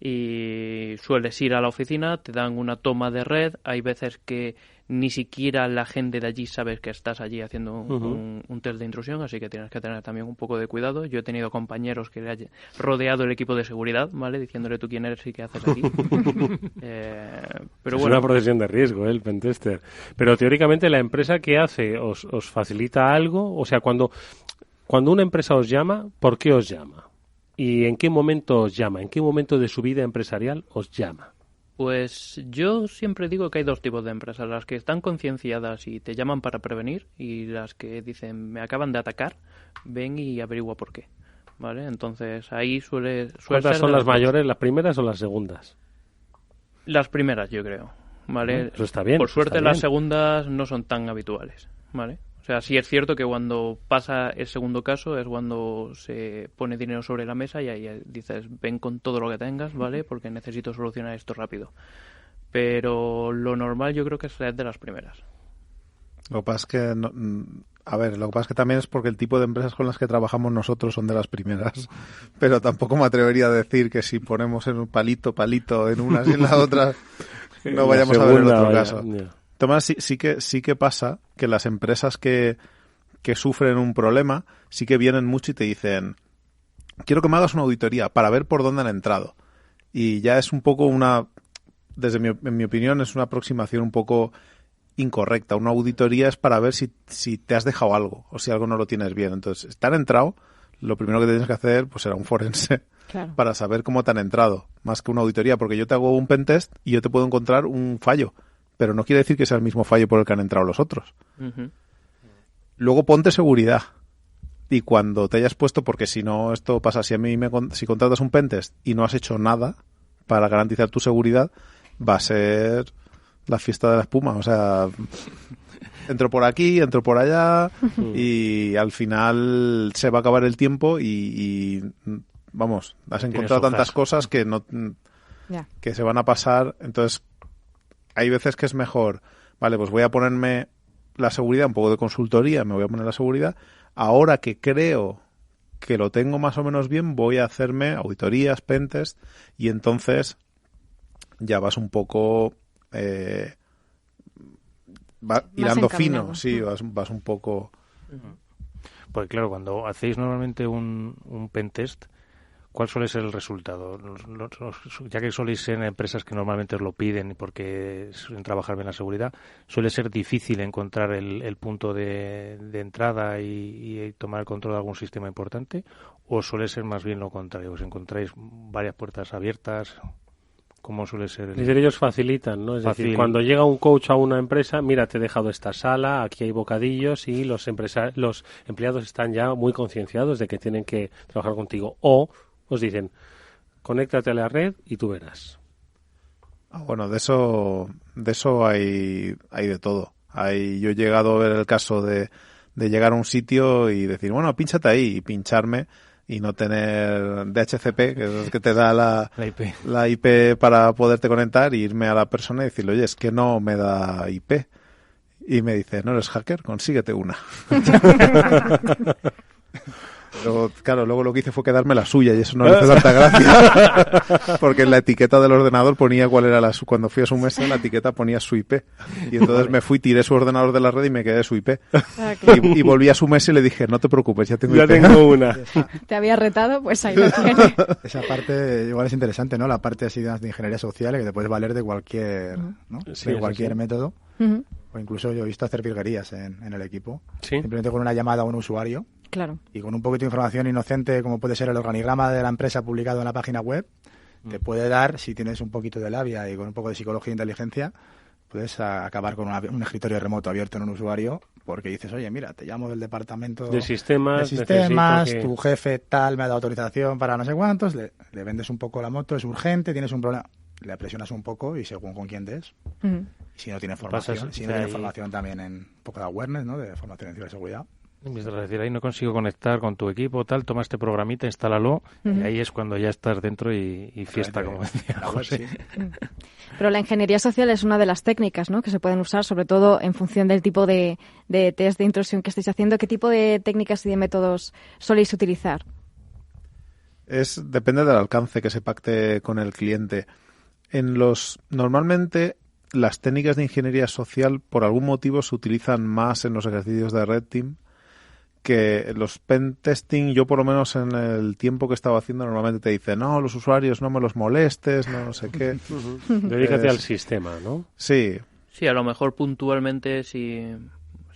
y sueles ir a la oficina, te dan una toma de red, hay veces que ni siquiera la gente de allí sabe que estás allí haciendo un test de intrusión, así que tienes que tener también un poco de cuidado. Yo he tenido compañeros que le hayan rodeado el equipo de seguridad, ¿vale? Diciéndole tú quién eres y qué haces aquí. Pero es bueno, una profesión de riesgo, el pentester. Pero teóricamente la empresa que hace os facilita algo, o sea, cuando una empresa os llama, ¿por qué os llama? ¿Y en qué momento os llama? ¿En qué momento de su vida empresarial os llama? pues yo siempre digo que hay dos tipos de empresas, las que están concienciadas y te llaman para prevenir, y las que dicen me acaban de atacar, ven y averigua por qué, ¿vale? Entonces ahí suele ¿Cuántas ser son las dos. mayores, las primeras o las segundas? Las primeras, yo creo, ¿vale? Eso está bien. Por suerte está las bien. segundas no son tan habituales, ¿vale? O sea, sí es cierto que cuando pasa el segundo caso es cuando se pone dinero sobre la mesa y ahí dices, ven con todo lo que tengas, ¿vale? Porque necesito solucionar esto rápido. Pero lo normal yo creo que es de las primeras. Lo que pasa es que, lo que pasa es que también es porque el tipo de empresas con las que trabajamos nosotros son de las primeras. Pero tampoco me atrevería a decir que si ponemos en un palito en unas y en la otra, no vayamos a ver el otro caso. Tomás, sí que pasa que las empresas que sufren un problema sí que vienen mucho y te dicen, quiero que me hagas una auditoría para ver por dónde han entrado. Y ya es un poco en mi opinión, es una aproximación un poco incorrecta. Una auditoría es para ver si te has dejado algo o si algo no lo tienes bien. Entonces, si te han entrado, lo primero que tienes que hacer pues será un forense para saber cómo te han entrado, más que una auditoría, porque yo te hago un pentest y yo te puedo encontrar un fallo. Pero no quiere decir que sea el mismo fallo por el que han entrado los otros. Uh-huh. Luego ponte seguridad. Y cuando te hayas puesto, porque si no esto pasa, si contratas un pentest y no has hecho nada para garantizar tu seguridad, va a ser la fiesta de la espuma. O sea, entro por aquí, entro por allá y al final se va a acabar el tiempo y vamos, has encontrado tantas cosas que que se van a pasar. Entonces, hay veces que es mejor, vale, pues voy a ponerme la seguridad, un poco de consultoría, me voy a poner la seguridad. Ahora que creo que lo tengo más o menos bien, voy a hacerme auditorías, pentest, y entonces ya vas un poco hilando fino, sí, vas un poco... Porque claro, cuando hacéis normalmente un pentest, ¿cuál suele ser el resultado? Ya que soléis ser empresas que normalmente os lo piden porque suelen trabajar bien la seguridad, ¿suele ser difícil encontrar el punto de entrada y tomar el control de algún sistema importante? ¿O suele ser más bien lo contrario? ¿Os encontráis varias puertas abiertas? ¿Cómo suele ser? Es decir, ellos facilitan, ¿no? Es decir, cuando llega un coach a una empresa, mira, te he dejado esta sala, aquí hay bocadillos y los empleados están ya muy concienciados de que tienen que trabajar contigo. O os dicen, conéctate a la red y tú verás. Bueno, de eso hay de todo. Yo he llegado a ver el caso de llegar a un sitio y decir, bueno, pínchate ahí y pincharme y no tener DHCP, que es el que te da la IP para poderte conectar, y irme a la persona y decirle, oye, es que no me da IP. Y me dice, no eres hacker, consíguete una. Pero claro, luego lo que hice fue quedarme la suya y eso no le hace tanta gracia, porque en la etiqueta del ordenador ponía cuál era cuando fui a su mesa, la etiqueta ponía su IP, y entonces me fui, tiré su ordenador de la red y me quedé su IP. Y volví a su mesa y le dije, no te preocupes, ya tengo una. Te había retado, pues ahí lo tienes. Esa parte igual es interesante, ¿no? La parte así de ingeniería social, que te puedes valer de cualquier, ¿no? Sí, de cualquier método. Uh-huh. O incluso yo he visto hacer virguerías en el equipo. ¿Sí? Simplemente con una llamada a un usuario. Claro. Y con un poquito de información inocente, como puede ser el organigrama de la empresa publicado en la página web, te puede dar, si tienes un poquito de labia y con un poco de psicología e inteligencia, puedes acabar con un escritorio remoto abierto en un usuario, porque dices, oye, mira, te llamo del departamento de sistemas, tu jefe tal me ha dado autorización para no sé cuántos, le vendes un poco la moto, es urgente, tienes un problema, le presionas un poco y según con quién des. Uh-huh. Si no tiene formación, formación también en un poco de awareness, ¿no? De formación en ciberseguridad. Es decir, ahí no consigo conectar con tu equipo, tal, toma este programita, instálalo, y ahí es cuando ya estás dentro y fiesta, como decía José. Pero la ingeniería social es una de las técnicas, ¿no?, que se pueden usar, sobre todo en función del tipo de test de intrusión que estéis haciendo. ¿Qué tipo de técnicas y de métodos soléis utilizar? depende del alcance que se pacte con el cliente. Normalmente las técnicas de ingeniería social por algún motivo se utilizan más en los ejercicios de Red Team que los pen testing. Yo por lo menos en el tiempo que estaba haciendo normalmente te dicen, no, los usuarios no me los molestes, no sé qué. Dedícate al sistema, ¿no? Sí. Sí, a lo mejor puntualmente si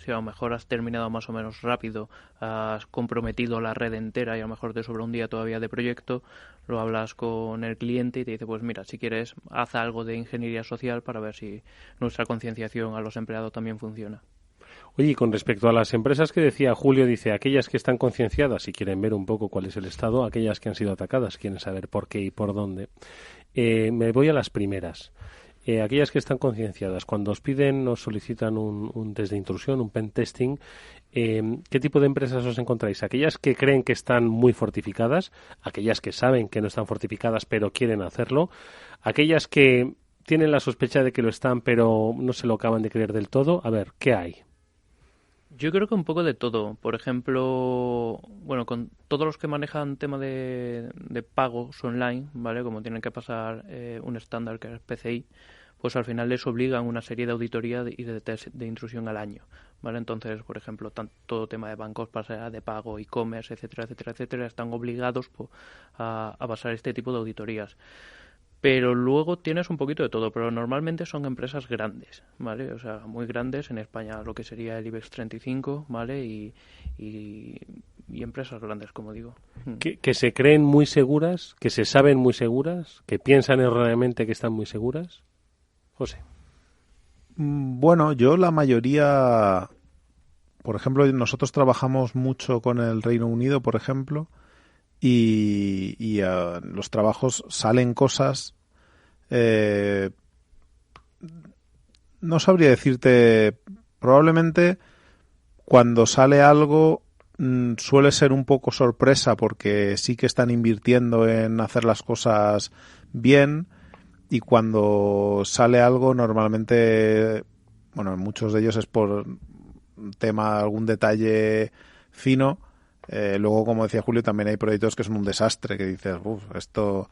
a lo mejor has terminado más o menos rápido, has comprometido la red entera y a lo mejor te sobra un día todavía de proyecto, lo hablas con el cliente y te dice, pues mira, si quieres, haz algo de ingeniería social para ver si nuestra concienciación a los empleados también funciona. Oye, y con respecto a las empresas que decía Julio, dice, aquellas que están concienciadas y quieren ver un poco cuál es el estado, aquellas que han sido atacadas, quieren saber por qué y por dónde. Me voy a las primeras. Aquellas que están concienciadas, cuando os piden, os solicitan un test de intrusión, un pen testing, ¿qué tipo de empresas os encontráis? ¿Aquellas que creen que están muy fortificadas? ¿Aquellas que saben que no están fortificadas pero quieren hacerlo? ¿Aquellas que tienen la sospecha de que lo están pero no se lo acaban de creer del todo? A ver, ¿qué hay? Yo creo que un poco de todo. Por ejemplo, bueno, con todos los que manejan tema de pagos online, ¿vale? Como tienen que pasar un estándar que es PCI, pues al final les obligan una serie de auditoría y de test de intrusión al año, ¿vale? Entonces, por ejemplo, todo tema de bancos, pasarela de pago, e-commerce, etcétera, etcétera, etcétera, están obligados a pasar este tipo de auditorías. Pero luego tienes un poquito de todo, pero normalmente son empresas grandes, ¿vale? O sea, muy grandes en España, lo que sería el IBEX 35, ¿vale? Y empresas grandes, como digo. Que se creen muy seguras, que se saben muy seguras, que piensan erróneamente que están muy seguras. José. Bueno, yo la mayoría, por ejemplo, nosotros trabajamos mucho con el Reino Unido, por ejemplo, y los trabajos salen cosas, no sabría decirte, probablemente cuando sale algo suele ser un poco sorpresa porque sí que están invirtiendo en hacer las cosas bien, y cuando sale algo normalmente, bueno, muchos de ellos es por tema, algún detalle fino. Luego, como decía Julio, también hay proyectos que son un desastre, que dices, esto...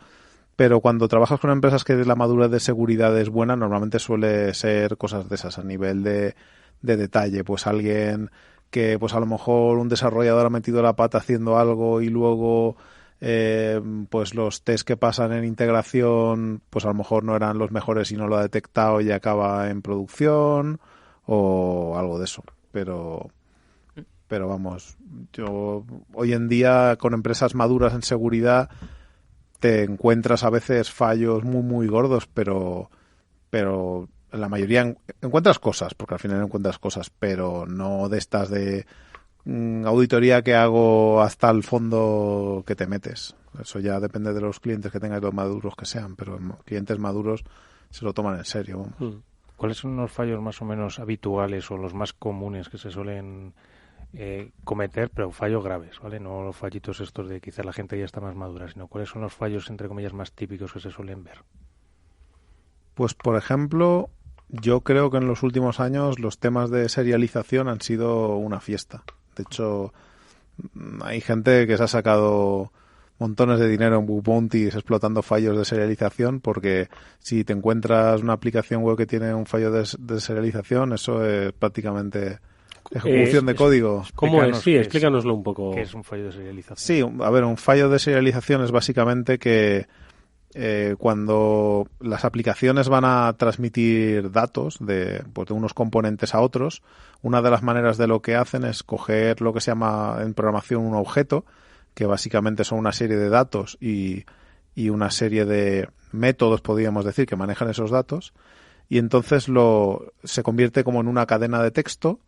Pero cuando trabajas con empresas que la madurez de seguridad es buena, normalmente suele ser cosas de esas, a nivel de detalle. Pues alguien que, pues a lo mejor un desarrollador ha metido la pata haciendo algo y luego pues los test que pasan en integración, pues a lo mejor no eran los mejores y no lo ha detectado y acaba en producción o algo de eso. Pero vamos, yo hoy en día con empresas maduras en seguridad te encuentras a veces fallos muy muy gordos, pero en la mayoría encuentras cosas, porque al final encuentras cosas, pero no de estas de auditoría que hago hasta el fondo que te metes. Eso ya depende de los clientes que tengas, los maduros que sean, pero clientes maduros se lo toman en serio. Vamos. ¿Cuáles son los fallos más o menos habituales o los más comunes que se suelen cometer, pero fallos graves, ¿vale? No los fallitos estos de quizá la gente ya está más madura, sino cuáles son los fallos, entre comillas, más típicos que se suelen ver? Pues, por ejemplo, yo creo que en los últimos años los temas de serialización han sido una fiesta. De hecho, hay gente que se ha sacado montones de dinero en bug bounties explotando fallos de serialización, porque si te encuentras una aplicación web que tiene un fallo de serialización, eso es prácticamente ejecución de código. ¿Cómo es? Sí, explícanoslo un poco. ¿Qué es un fallo de serialización? Sí, a ver, un fallo de serialización es básicamente que cuando las aplicaciones van a transmitir datos de unos componentes a otros, una de las maneras de lo que hacen es coger lo que se llama en programación un objeto, que básicamente son una serie de datos y una serie de métodos, podríamos decir, que manejan esos datos, y entonces se convierte como en una cadena de texto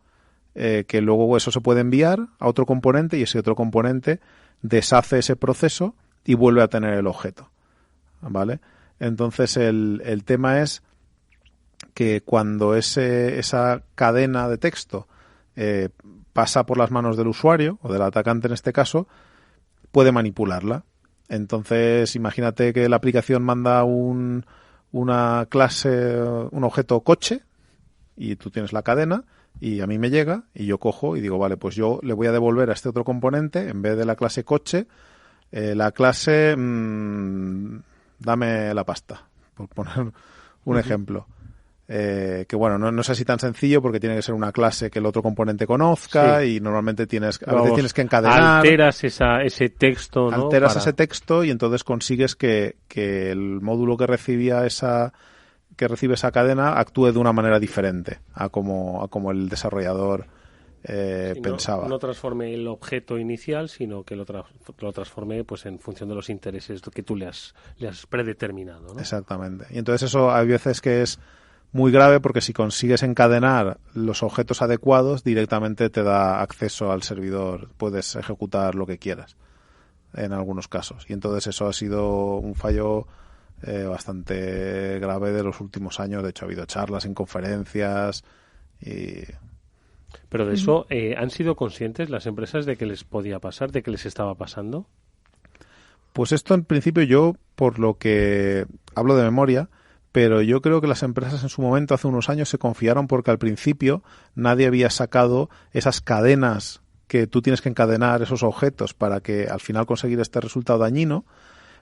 que luego eso se puede enviar a otro componente y ese otro componente deshace ese proceso y vuelve a tener el objeto, ¿vale? Entonces el tema es que cuando esa cadena de texto pasa por las manos del usuario o del atacante en este caso, puede manipularla. Entonces imagínate que la aplicación manda una clase, un objeto coche, y tú tienes la cadena y a mí me llega y yo cojo y digo, vale, pues yo le voy a devolver a este otro componente, en vez de la clase coche, la clase dame la pasta, por poner un ejemplo. Que bueno, no es así tan sencillo porque tiene que ser una clase que el otro componente conozca y normalmente a veces tienes que encadenar. Alteras ese texto, ¿no? Ese texto y entonces consigues que el módulo que recibe esa cadena actúe de una manera diferente a como el desarrollador pensaba. No transforme el objeto inicial, sino que lo transforme pues en función de los intereses que tú le has predeterminado, ¿no? Exactamente. Y entonces eso hay veces que es muy grave porque si consigues encadenar los objetos adecuados, directamente te da acceso al servidor, puedes ejecutar lo que quieras en algunos casos. Y entonces eso ha sido un fallo bastante grave de los últimos años. De hecho, ha habido charlas en conferencias y... Pero de eso, ¿han sido conscientes las empresas de que les podía pasar, de que les estaba pasando? Pues esto en principio yo, por lo que hablo de memoria, pero yo creo que las empresas en su momento, hace unos años, se confiaron porque al principio nadie había sacado esas cadenas que tú tienes que encadenar esos objetos para que al final conseguir este resultado dañino.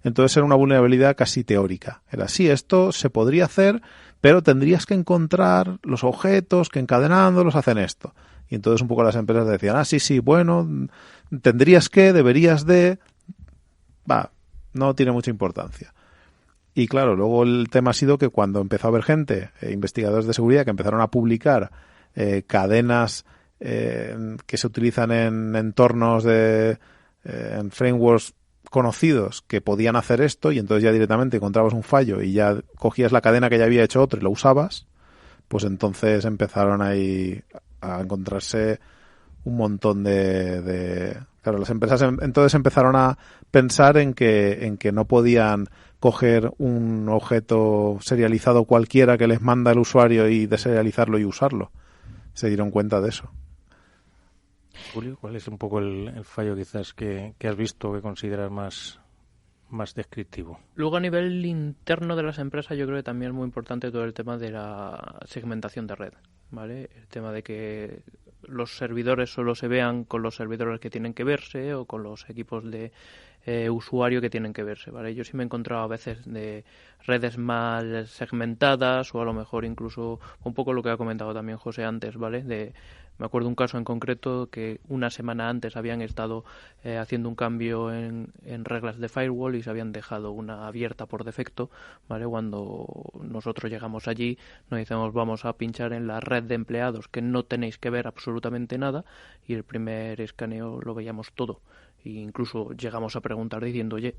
Entonces era una vulnerabilidad casi teórica. Era sí, esto se podría hacer, pero tendrías que encontrar los objetos que encadenándolos hacen esto. Y entonces un poco las empresas decían, sí, bueno, tendrías que, deberías de... no tiene mucha importancia. Y claro, luego el tema ha sido que cuando empezó a haber gente, investigadores de seguridad, que empezaron a publicar cadenas que se utilizan en entornos en frameworks conocidos que podían hacer esto, y entonces ya directamente encontrabas un fallo y ya cogías la cadena que ya había hecho otro y lo usabas, pues entonces empezaron ahí a encontrarse un montón de... Claro, las empresas entonces empezaron a pensar en que no podían coger un objeto serializado cualquiera que les manda el usuario y deserializarlo y usarlo. Se dieron cuenta de eso. Julio, ¿cuál es un poco el fallo quizás que has visto que consideras más descriptivo? Luego, a nivel interno de las empresas, yo creo que también es muy importante todo el tema de la segmentación de red, ¿vale? El tema de que los servidores solo se vean con los servidores que tienen que verse o con los equipos de usuario que tienen que verse, ¿vale? Yo sí me he encontrado a veces de redes mal segmentadas o a lo mejor incluso un poco lo que ha comentado también José antes, ¿vale? Me acuerdo un caso en concreto que una semana antes habían estado haciendo un cambio en reglas de firewall y se habían dejado una abierta por defecto, ¿vale? Cuando nosotros llegamos allí nos decimos vamos a pinchar en la red de empleados que no tenéis que ver absolutamente nada y el primer escaneo lo veíamos todo. E incluso llegamos a preguntar diciendo, oye,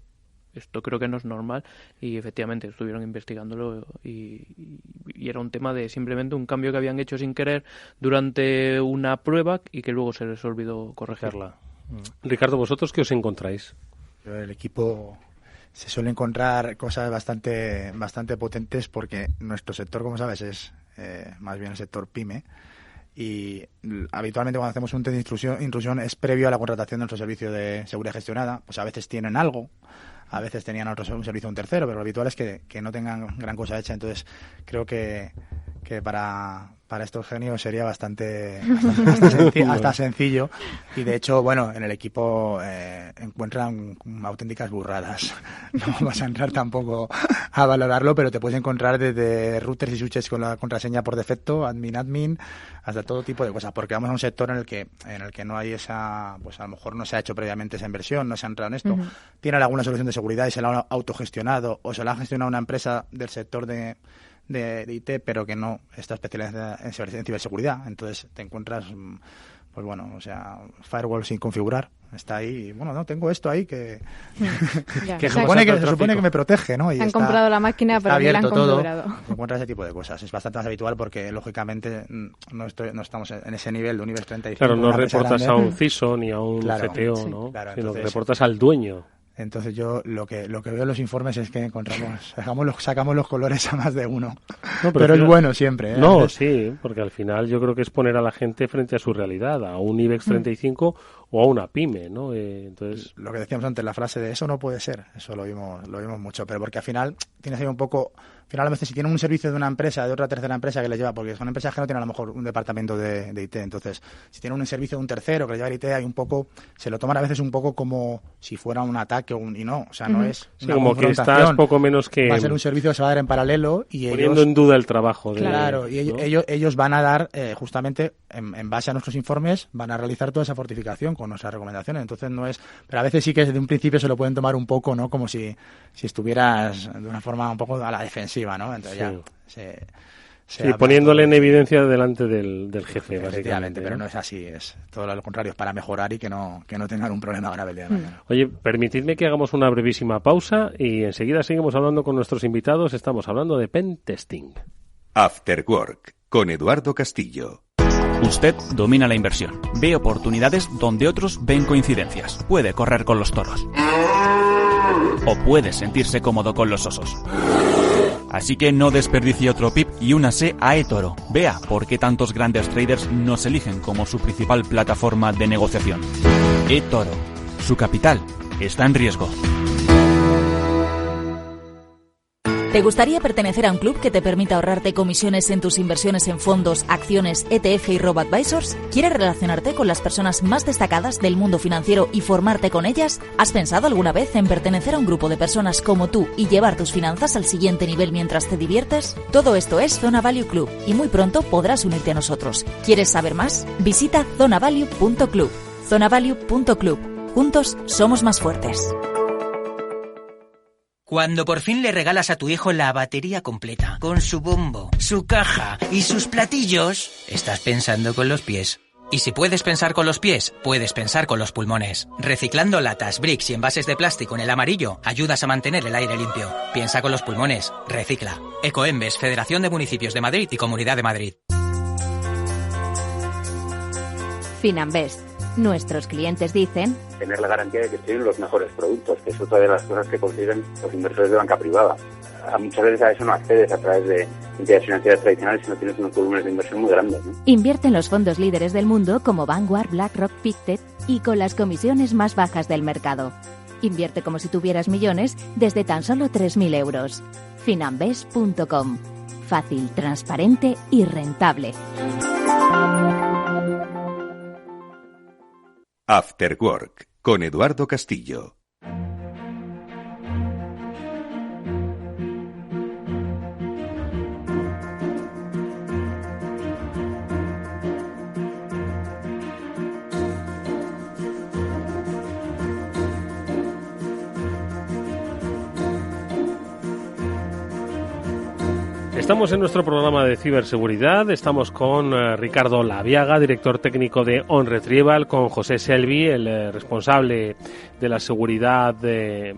esto creo que no es normal, y efectivamente estuvieron investigándolo y era un tema de simplemente un cambio que habían hecho sin querer durante una prueba y que luego se les olvidó corregirla. Ricardo, ¿vosotros qué os encontráis? El equipo se suele encontrar cosas bastante potentes porque nuestro sector, como sabes, es más bien el sector PYME. Y habitualmente cuando hacemos un test de intrusión es previo a la contratación de nuestro servicio de seguridad gestionada. Pues a veces tienen algo, a veces tenían un servicio de un tercero, pero lo habitual es que no tengan gran cosa hecha. Entonces creo que para estos genios sería bastante hasta sencillo. Y de hecho, bueno, en el equipo encuentran auténticas burradas. No vas a entrar tampoco a valorarlo, pero te puedes encontrar desde routers y switches con la contraseña por defecto, admin, hasta todo tipo de cosas, porque vamos a un sector en el que no hay esa, pues a lo mejor no se ha hecho previamente esa inversión, no se ha entrado en esto. Tienen alguna solución de seguridad y se la han autogestionado o se la ha gestionado una empresa del sector de IT, pero que no está especializada en ciberseguridad. Entonces te encuentras, pues bueno, o sea, firewall sin configurar, está ahí, y, bueno, no, tengo esto ahí que se supone que me protege, ¿no? Y han comprado la máquina, pero ni la han configurado. Te encuentras ese tipo de cosas. Es bastante más habitual porque, lógicamente, no estamos en ese nivel de un nivel 35. Claro, no reportas a un CISO ni a un CTO, sí, ¿no? Claro, sino que reportas al dueño. Entonces yo lo que veo en los informes es que sacamos los colores a más de uno. No, pero es bueno siempre, ¿eh? No, sí, porque al final yo creo que es poner a la gente frente a su realidad, a un IBEX 35 o a una pyme, ¿no? Entonces lo que decíamos antes, la frase de eso no puede ser, eso lo vimos mucho, pero porque al final tienes ahí un poco final, a veces, si tienen un servicio de una empresa, de otra tercera empresa que les lleva, porque son empresas que no tienen a lo mejor un departamento de IT, entonces, si tienen un servicio de un tercero que les lleva el IT, hay un poco, se lo toman a veces un poco como si fuera un ataque y no, o sea, no es una como que confrontación. estás poco menos que... Va a ser un servicio que se va a dar en paralelo y poniendo en duda el trabajo. Claro, y ellos van a dar, justamente, en base a nuestros informes, van a realizar toda esa fortificación con nuestras recomendaciones, entonces no es... Pero a veces sí que desde un principio se lo pueden tomar un poco, ¿no? Como si estuvieras de una forma un poco a la defensiva, ¿no? Entonces ya poniéndole en evidencia delante del jefe, básicamente. Pero no es así, es todo lo contrario, es para mejorar y que no tengan un problema grave el día de mañana. Oye, permitidme que hagamos una brevísima pausa y enseguida seguimos hablando con nuestros invitados. Estamos hablando de pen testing. After Work, con Eduardo Castillo. Usted domina la inversión. Ve oportunidades donde otros ven coincidencias. Puede correr con los toros. O puede sentirse cómodo con los osos. Así que no desperdicie otro pip y únase a eToro. Vea por qué tantos grandes traders nos eligen como su principal plataforma de negociación. eToro. Su capital está en riesgo. ¿Te gustaría pertenecer a un club que te permita ahorrarte comisiones en tus inversiones en fondos, acciones, ETF y robo-advisors? ¿Quieres relacionarte con las personas más destacadas del mundo financiero y formarte con ellas? ¿Has pensado alguna vez en pertenecer a un grupo de personas como tú y llevar tus finanzas al siguiente nivel mientras te diviertes? Todo esto es Zona Value Club y muy pronto podrás unirte a nosotros. ¿Quieres saber más? Visita zonavalue.club. zonavalue.club. Juntos somos más fuertes. Cuando por fin le regalas a tu hijo la batería completa, con su bombo, su caja y sus platillos, estás pensando con los pies. Y si puedes pensar con los pies, puedes pensar con los pulmones. Reciclando latas, bricks y envases de plástico en el amarillo, ayudas a mantener el aire limpio. Piensa con los pulmones, recicla. Ecoembes, Federación de Municipios de Madrid y Comunidad de Madrid. Finambest. Nuestros clientes dicen... Tener la garantía de que tienen los mejores productos, que es otra de las cosas que consiguen los inversores de banca privada. Muchas veces a eso no accedes a través de entidades financieras tradicionales si no tienes unos volúmenes de inversión muy grandes, ¿no? Invierte en los fondos líderes del mundo como Vanguard, BlackRock, Pictet y con las comisiones más bajas del mercado. Invierte como si tuvieras millones desde tan solo 3.000 euros. Finambest.com. Fácil, transparente y rentable. After Work, con Eduardo Castillo. Estamos en nuestro programa de ciberseguridad, estamos con Ricardo Laviaga, director técnico de OnRetrieval, con José Selvi, el responsable de la seguridad de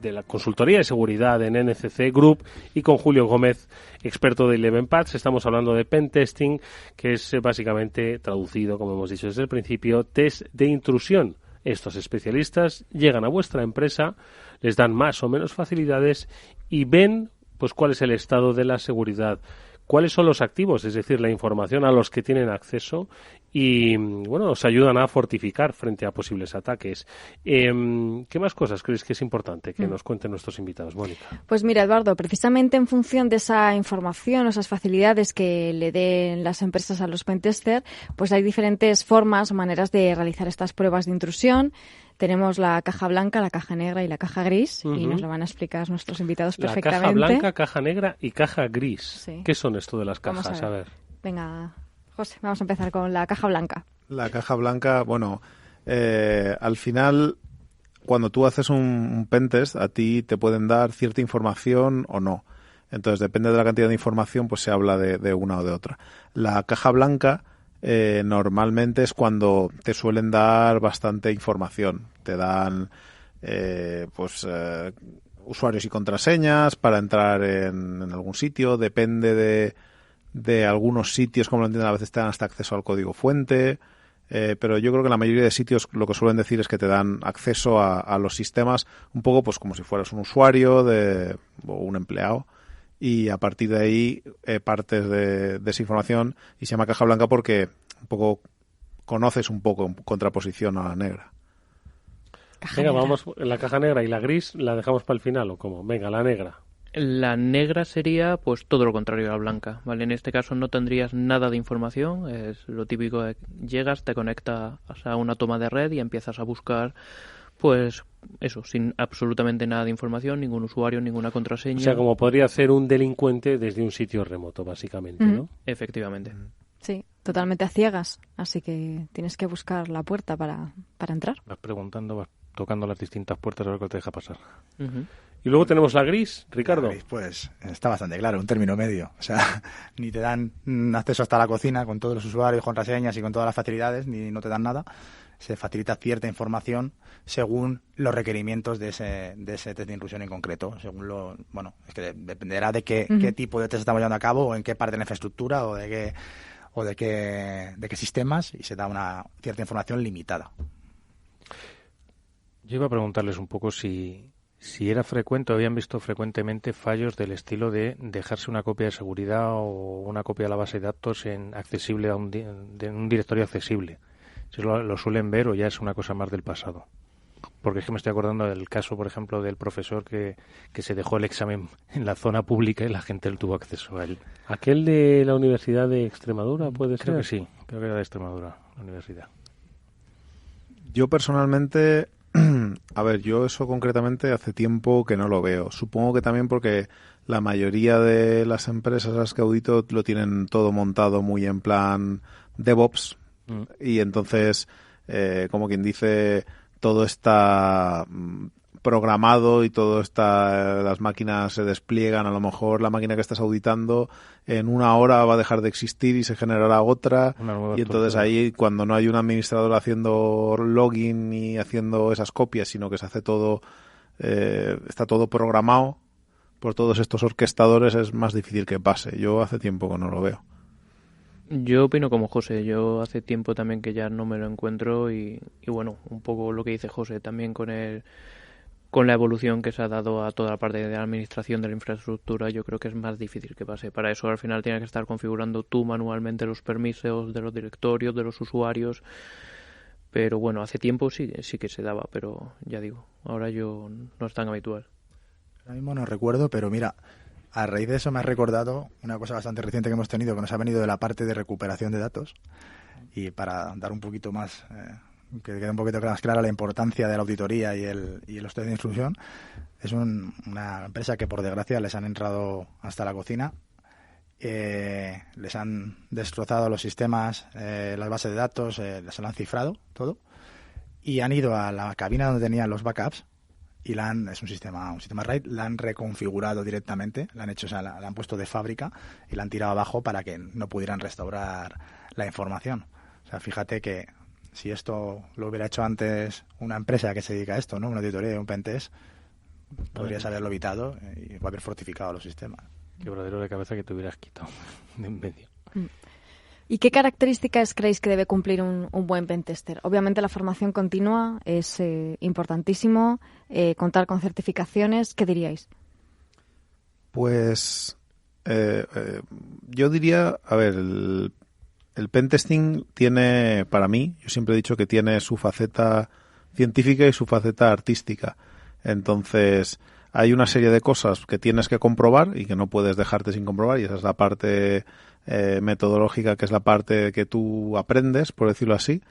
la consultoría de seguridad en NCC Group, y con Julio Gómez, experto de ElevenPaths. Estamos hablando de pen testing, que es básicamente traducido, como hemos dicho desde el principio, test de intrusión. Estos especialistas llegan a vuestra empresa, les dan más o menos facilidades y ven pues cuál es el estado de la seguridad, cuáles son los activos, es decir, la información a los que tienen acceso y, bueno, nos ayudan a fortificar frente a posibles ataques. ¿Qué más cosas crees que es importante que nos cuenten nuestros invitados, Mónica? Pues mira, Eduardo, precisamente en función de esa información, esas facilidades que le den las empresas a los pentester, pues hay diferentes formas o maneras de realizar estas pruebas de intrusión. Tenemos la caja blanca, la caja negra y la caja gris, y nos lo van a explicar nuestros invitados perfectamente. La caja blanca, caja negra y caja gris. Sí. ¿Qué son esto de las cajas? Vamos a ver. Venga, José, vamos a empezar con la caja blanca. La caja blanca, bueno, al final, cuando tú haces un pentest, a ti te pueden dar cierta información o no. Entonces, depende de la cantidad de información, pues se habla de una o de otra. La caja blanca... normalmente es cuando te suelen dar bastante información. Te dan usuarios y contraseñas para entrar en algún sitio. Depende de algunos sitios, como lo entienden, a veces te dan hasta acceso al código fuente. Pero yo creo que la mayoría de sitios lo que suelen decir es que te dan acceso a los sistemas un poco pues como si fueras un usuario o un empleado. Y a partir de ahí partes de esa información y se llama caja blanca porque un poco conoces un poco en contraposición a la negra. Venga, vamos, la caja negra y la gris la dejamos para el final, ¿o cómo? Venga, la negra. La negra sería pues todo lo contrario a la blanca, ¿vale? En este caso no tendrías nada de información, es lo típico de llegas, te conectas a una toma de red y empiezas a buscar, pues eso, sin absolutamente nada de información, ningún usuario, ninguna contraseña. O sea, como podría hacer un delincuente desde un sitio remoto, básicamente, ¿no? Efectivamente. Sí, totalmente a ciegas, así que tienes que buscar la puerta para entrar. Vas preguntando, vas tocando las distintas puertas a ver cuál te deja pasar. Y luego tenemos la gris, Ricardo. La gris, pues está bastante claro, un término medio. O sea, ni te dan acceso hasta la cocina con todos los usuarios, contraseñas y con todas las facilidades, ni no te dan nada. Se facilita cierta información según los requerimientos de ese test de intrusión en concreto. Según es que dependerá de qué tipo de test estamos llevando a cabo o en qué parte de la infraestructura o de qué sistemas, y se da una cierta información limitada. Yo iba a preguntarles un poco si era frecuente o habían visto frecuentemente fallos del estilo de dejarse una copia de seguridad o una copia de la base de datos accesible de un directorio accesible. Si lo suelen ver o ya es una cosa más del pasado. Porque es que me estoy acordando del caso, por ejemplo, del profesor que se dejó el examen en la zona pública y la gente tuvo acceso a él. ¿Aquel de la Universidad de Extremadura puede ser? Creo que sí, creo que era de Extremadura, la universidad. Yo personalmente, a ver, yo eso concretamente hace tiempo que no lo veo. Supongo que también porque la mayoría de las empresas a las que audito lo tienen todo montado muy en plan DevOps y entonces, como quien dice, todo está programado y todo está, las máquinas se despliegan. A lo mejor la máquina que estás auditando en una hora va a dejar de existir y se generará otra, y entonces ahí, cuando no hay un administrador haciendo login y haciendo esas copias, sino que se hace todo, está todo programado por todos estos orquestadores, es más difícil que pase. Yo hace tiempo que no lo veo. Yo opino como José, yo hace tiempo también que ya no me lo encuentro y bueno, un poco lo que dice José también con la evolución que se ha dado a toda la parte de la administración de la infraestructura, yo creo que es más difícil que pase. Para eso al final tienes que estar configurando tú manualmente los permisos de los directorios, de los usuarios, pero bueno, hace tiempo sí que se daba, pero ya digo, ahora yo no es tan habitual. Ahora mismo no recuerdo, pero mira, a raíz de eso me ha recordado una cosa bastante reciente que hemos tenido, que nos ha venido de la parte de recuperación de datos, y para dar un poquito más, que quede un poquito más clara la importancia de la auditoría y los test de intrusión. Es una empresa que por desgracia les han entrado hasta la cocina, les han destrozado los sistemas, las bases de datos, les lo han cifrado todo, y han ido a la cabina donde tenían los backups y es un sistema RAID, la han reconfigurado directamente, la han puesto de fábrica y la han tirado abajo para que no pudieran restaurar la información. O sea, fíjate que si esto lo hubiera hecho antes una empresa que se dedica a esto, ¿no? Una auditoría, un pentest, podrías haberlo evitado y haber fortificado los sistemas. Quebradero de cabeza que te hubieras quitado de en medio. ¿Y qué características creéis que debe cumplir un buen pentester? Obviamente la formación continua es importantísimo, contar con certificaciones. ¿Qué diríais? Pues yo diría, a ver, el pentesting tiene, para mí, yo siempre he dicho que tiene su faceta científica y su faceta artística. Entonces, hay una serie de cosas que tienes que comprobar y que no puedes dejarte sin comprobar, y esa es la parte metodológica, que es la parte que tú aprendes, por decirlo así,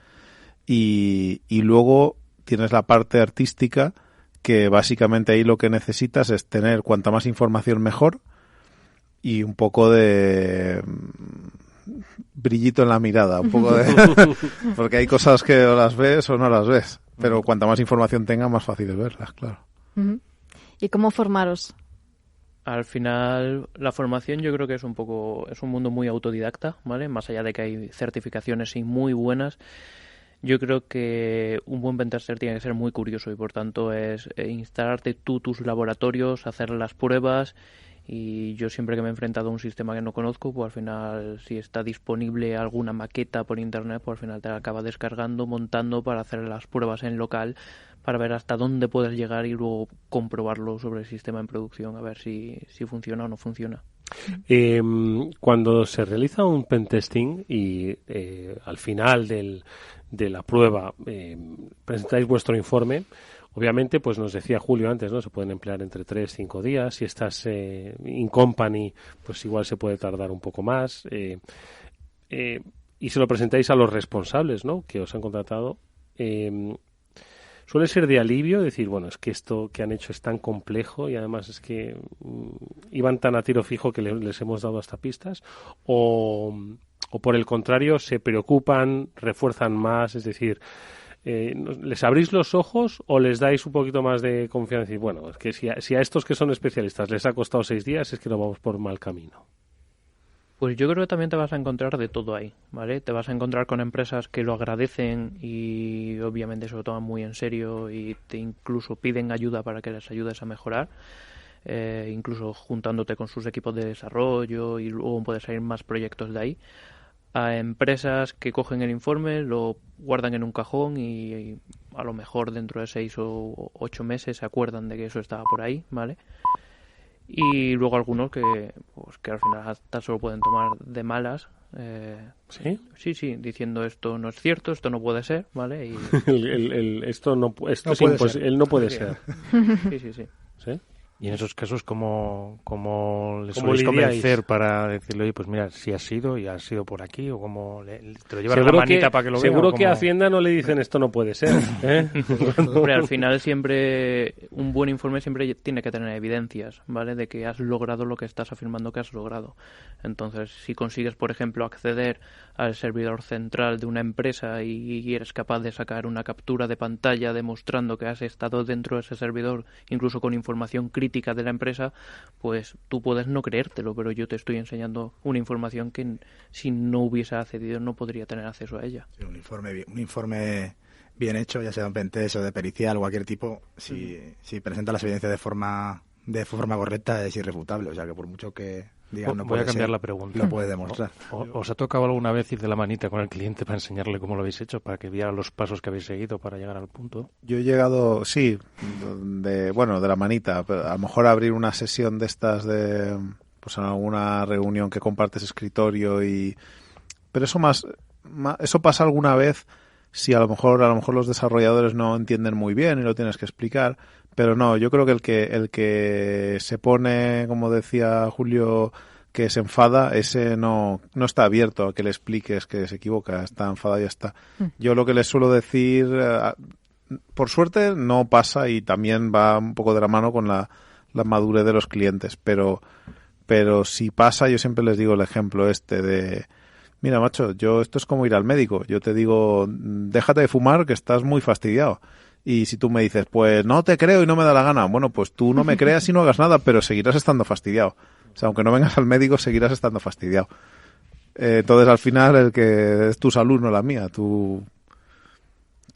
y luego tienes la parte artística, que básicamente ahí lo que necesitas es tener cuanta más información mejor y un poco de brillito en la mirada, un poco de porque hay cosas que o las ves o no las ves, pero cuanta más información tenga, más fácil es verlas, claro. ¿Y cómo formaros? Al final, la formación yo creo que es un mundo muy autodidacta, ¿vale? Más allá de que hay certificaciones y muy buenas, yo creo que un buen pentester tiene que ser muy curioso y por tanto es instalarte tú tus laboratorios, hacer las pruebas. Y yo siempre que me he enfrentado a un sistema que no conozco, pues al final, si está disponible alguna maqueta por internet, pues al final te la acaba descargando, montando para hacer las pruebas en local, para ver hasta dónde puedes llegar y luego comprobarlo sobre el sistema en producción, a ver si funciona o no funciona. Cuando se realiza un pentesting y al final de la prueba presentáis vuestro informe, Obviamente, pues nos decía Julio antes, ¿no? Se pueden emplear entre 3-5 días. Si estás in company, pues igual se puede tardar un poco más. Y se lo presentáis a los responsables, ¿no? Que os han contratado. Suele ser de alivio decir, bueno, es que esto que han hecho es tan complejo y además es que iban tan a tiro fijo que les hemos dado hasta pistas, o por el contrario se preocupan, refuerzan más, es decir, ¿les abrís los ojos o les dais un poquito más de confianza? Y bueno, es que si a estos que son especialistas les ha costado 6 días, es que no vamos por mal camino. Pues yo creo que también te vas a encontrar de todo ahí, ¿vale? Te vas a encontrar con empresas que lo agradecen y obviamente se lo toman muy en serio y te incluso piden ayuda para que les ayudes a mejorar, incluso juntándote con sus equipos de desarrollo, y luego puedes salir más proyectos de ahí. A empresas que cogen el informe, lo guardan en un cajón y a lo mejor dentro de 6 o 8 meses se acuerdan de que eso estaba por ahí, ¿vale? Y luego algunos que al final hasta se lo pueden tomar de malas. ¿Sí? Sí, diciendo esto no es cierto, esto no puede ser, ¿vale? Y... esto es imposible, él no puede ser. Sí. ¿Sí? Y en esos casos, ¿cómo les soléis convencer para decirle, oye, pues mira, si has sido y has sido por aquí, o cómo te lo llevas la manita para que lo vea? Seguro que a Hacienda no le dicen esto no puede ser, ¿eh? Hombre, al final siempre, un buen informe siempre tiene que tener evidencias, ¿vale? De que has logrado lo que estás afirmando que has logrado. Entonces, si consigues, por ejemplo, acceder al servidor central de una empresa y eres capaz de sacar una captura de pantalla demostrando que has estado dentro de ese servidor, incluso con información crítica de la empresa, pues tú puedes no creértelo, pero yo te estoy enseñando una información que si no hubiese accedido no podría tener acceso a ella. Sí, un informe bien hecho, ya sea de un pentest o de pericial o cualquier tipo, si presenta las evidencias de forma correcta, es irrefutable. O sea que por mucho que digan no voy puede a cambiar ser, la pregunta. lo puede demostrar. ¿Os ha tocado alguna vez ir de la manita con el cliente para enseñarle cómo lo habéis hecho, para que viera los pasos que habéis seguido para llegar al punto? Yo he llegado, sí, de la manita. A lo mejor abrir una sesión de estas de, pues en alguna reunión que compartes escritorio pero eso pasa alguna vez si a lo mejor los desarrolladores no entienden muy bien y lo tienes que explicar. Pero no, yo creo que el que se pone, como decía Julio, que se enfada, ese no está abierto a que le expliques que se equivoca, está enfadado y ya está. Yo lo que les suelo decir, por suerte no pasa y también va un poco de la mano con la madurez de los clientes, pero si pasa, yo siempre les digo el ejemplo de, mira macho, esto es como ir al médico, yo te digo, déjate de fumar que estás muy fastidiado. Y si tú me dices, pues no te creo y no me da la gana, bueno, pues tú no me creas y no hagas nada, pero seguirás estando fastidiado. O sea, aunque no vengas al médico, seguirás estando fastidiado. Entonces, al final, el que es tu salud, no la mía, tú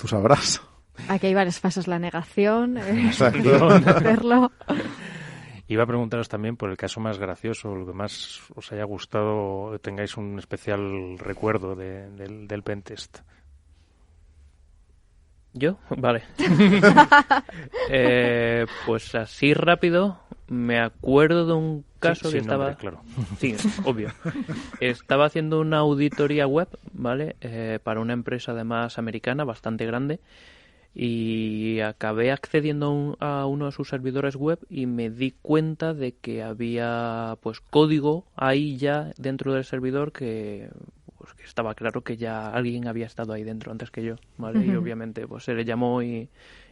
sabrás. Aquí hay varias fases, la negación, Exacto. hacerlo. Iba a preguntaros también por el caso más gracioso, lo que más os haya gustado, tengáis un especial recuerdo del pentest. ¿Yo? Vale. Pues así rápido, me acuerdo de un caso que estaba... Nombre, claro. Sí, obvio. Estaba haciendo una auditoría web, ¿vale? Para una empresa además americana, bastante grande, y acabé accediendo a uno de sus servidores web y me di cuenta de que había pues código ahí ya dentro del servidor que estaba claro que ya alguien había estado ahí dentro antes que yo, ¿vale? Y obviamente pues se le llamó y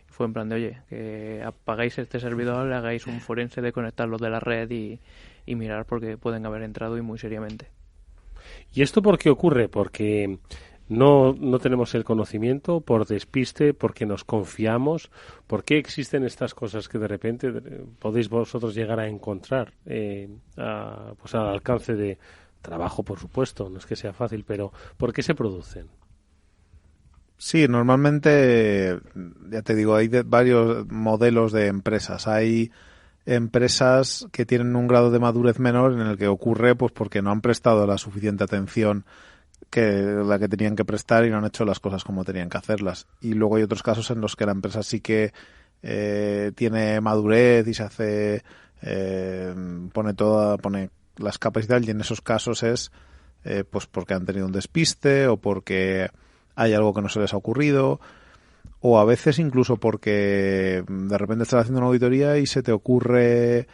fue en plan de, oye, que apagáis este servidor, le hagáis un forense de conectarlo de la red y mirar porque pueden haber entrado y muy seriamente. ¿Y esto por qué ocurre? Porque no tenemos el conocimiento, por despiste, porque nos confiamos. ¿Por qué existen estas cosas que de repente podéis vosotros llegar a encontrar pues al alcance de trabajo, por supuesto? No es que sea fácil, pero ¿por qué se producen? Sí, normalmente, ya te digo, hay varios modelos de empresas. Hay empresas que tienen un grado de madurez menor en el que ocurre pues porque no han prestado la suficiente atención la que tenían que prestar y no han hecho las cosas como tenían que hacerlas. Y luego hay otros casos en los que la empresa sí que tiene madurez y se hace pone las capacidades, y en esos casos es pues porque han tenido un despiste o porque hay algo que no se les ha ocurrido. o a veces incluso porque de repente estás haciendo una auditoría y se te ocurre,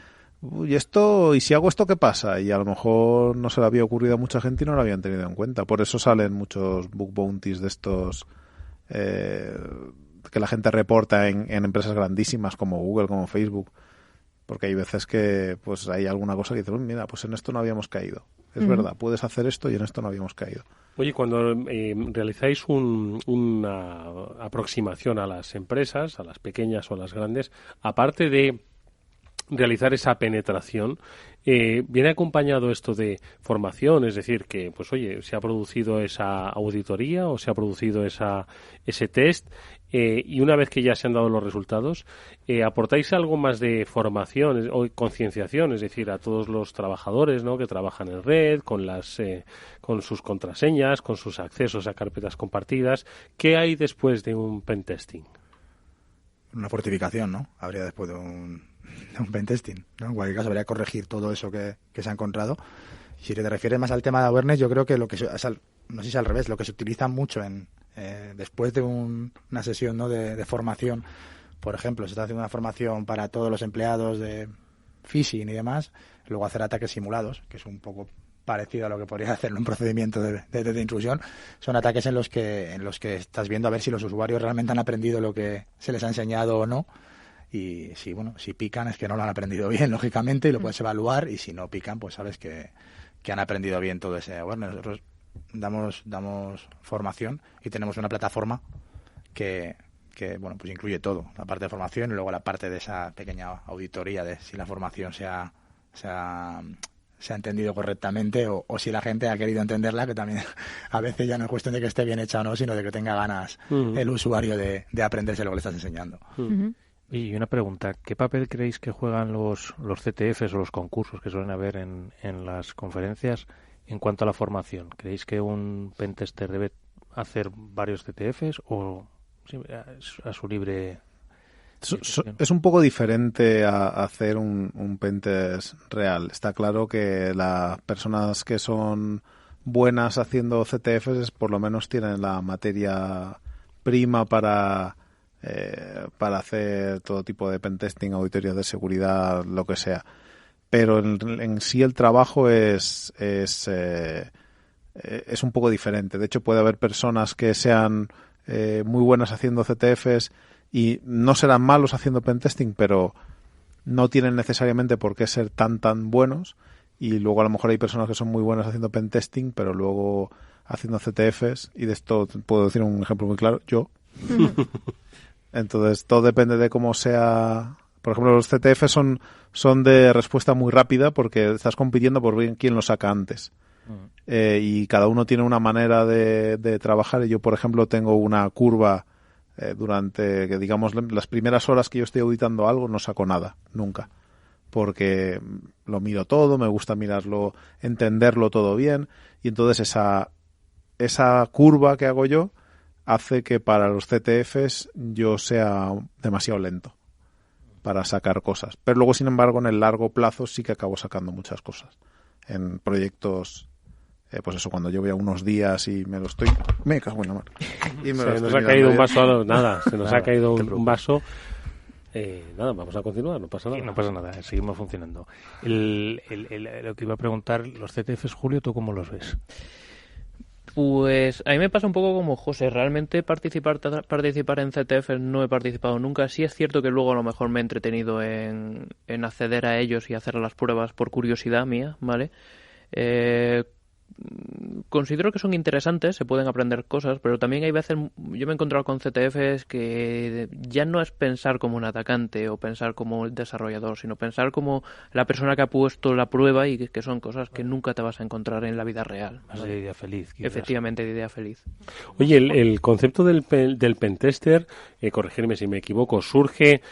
¿y si hago esto qué pasa? Y a lo mejor no se le había ocurrido a mucha gente y no lo habían tenido en cuenta. Por eso salen muchos bug bounties de estos que la gente reporta en empresas grandísimas como Google, como Facebook. Porque hay veces que pues hay alguna cosa que dices, mira, pues en esto no habíamos caído. Es verdad, puedes hacer esto y en esto no habíamos caído. Oye, cuando realizáis una aproximación a las empresas, a las pequeñas o a las grandes, aparte de realizar esa penetración, viene acompañado esto de formación, es decir, que, pues oye, se ha producido esa auditoría o se ha producido ese test, y una vez que ya se han dado los resultados, ¿aportáis algo más de formación o concienciación, es decir, a todos los trabajadores, ¿no?, que trabajan en red, con sus contraseñas, con sus accesos a carpetas compartidas? ¿Qué hay después de un pentesting? Una fortificación, ¿no? Habría después de un pentesting, ¿no? En cualquier caso habría que corregir todo eso que se ha encontrado. Si te refieres más al tema de awareness, yo creo que no sé si es al revés, lo que se utiliza mucho después de una sesión, ¿no?, de formación. Por ejemplo, se está haciendo una formación para todos los empleados de phishing y demás, luego hacer ataques simulados, que es un poco parecido a lo que podría hacer en un procedimiento de intrusión. Son ataques en los que estás viendo a ver si los usuarios realmente han aprendido lo que se les ha enseñado o no. Y si pican es que no lo han aprendido bien, lógicamente, y lo puedes evaluar, y si no pican, pues sabes que han aprendido bien todo ese awareness. Nosotros damos formación y tenemos una plataforma que pues incluye todo, la parte de formación y luego la parte de esa pequeña auditoría de si la formación se ha entendido correctamente o si la gente ha querido entenderla, que también a veces ya no es cuestión de que esté bien hecha o no, sino de que tenga ganas el usuario de aprenderse lo que le estás enseñando. Y una pregunta, ¿qué papel creéis que juegan los CTFs o los concursos que suelen haber en las conferencias en cuanto a la formación? ¿Creéis que un pentester debe hacer varios CTFs o a su libre? Es un poco diferente a hacer un pentest real. Está claro que las personas que son buenas haciendo CTFs por lo menos tienen la materia prima para hacer todo tipo de pentesting, auditorías de seguridad, lo que sea. Pero en sí el trabajo es un poco diferente. De hecho, puede haber personas que sean muy buenas haciendo CTFs y no serán malos haciendo pentesting, pero no tienen necesariamente por qué ser tan buenos. Y luego a lo mejor hay personas que son muy buenas haciendo pentesting, pero luego haciendo CTFs, y de esto puedo decir un ejemplo muy claro, yo. Entonces, todo depende de cómo sea. Por ejemplo, los CTF son de respuesta muy rápida porque estás compitiendo por ver quién lo saca antes. Y cada uno tiene una manera de trabajar. Y yo, por ejemplo, tengo una curva durante, que digamos, las primeras horas que yo estoy auditando algo, no saco nada, nunca. Porque lo miro todo, me gusta mirarlo, entenderlo todo bien. Y entonces esa curva que hago yo hace que para los CTFs yo sea demasiado lento para sacar cosas. Pero luego, sin embargo, en el largo plazo sí que acabo sacando muchas cosas. En proyectos, pues eso, cuando yo voy a unos días y me cago en la mar. Y se nos ha caído un vaso, se nos ha caído un vaso. Nada, vamos a continuar, no pasa nada. Sí, no pasa nada, seguimos funcionando. Lo que iba a preguntar, los CTFs, Julio, ¿tú cómo los ves? Pues a mí me pasa un poco como José. Realmente participar en CTF no he participado nunca. Sí es cierto que luego a lo mejor me he entretenido en acceder a ellos y hacer las pruebas por curiosidad mía, ¿vale? Considero que son interesantes, se pueden aprender cosas, pero también hay veces, yo me he encontrado con CTFs que ya no es pensar como un atacante o pensar como el desarrollador, sino pensar como la persona que ha puesto la prueba y que son cosas que nunca te vas a encontrar en la vida real. Más de idea feliz. Quizás. Efectivamente, de idea feliz. Oye, el concepto del pentester, corregirme si me equivoco, surge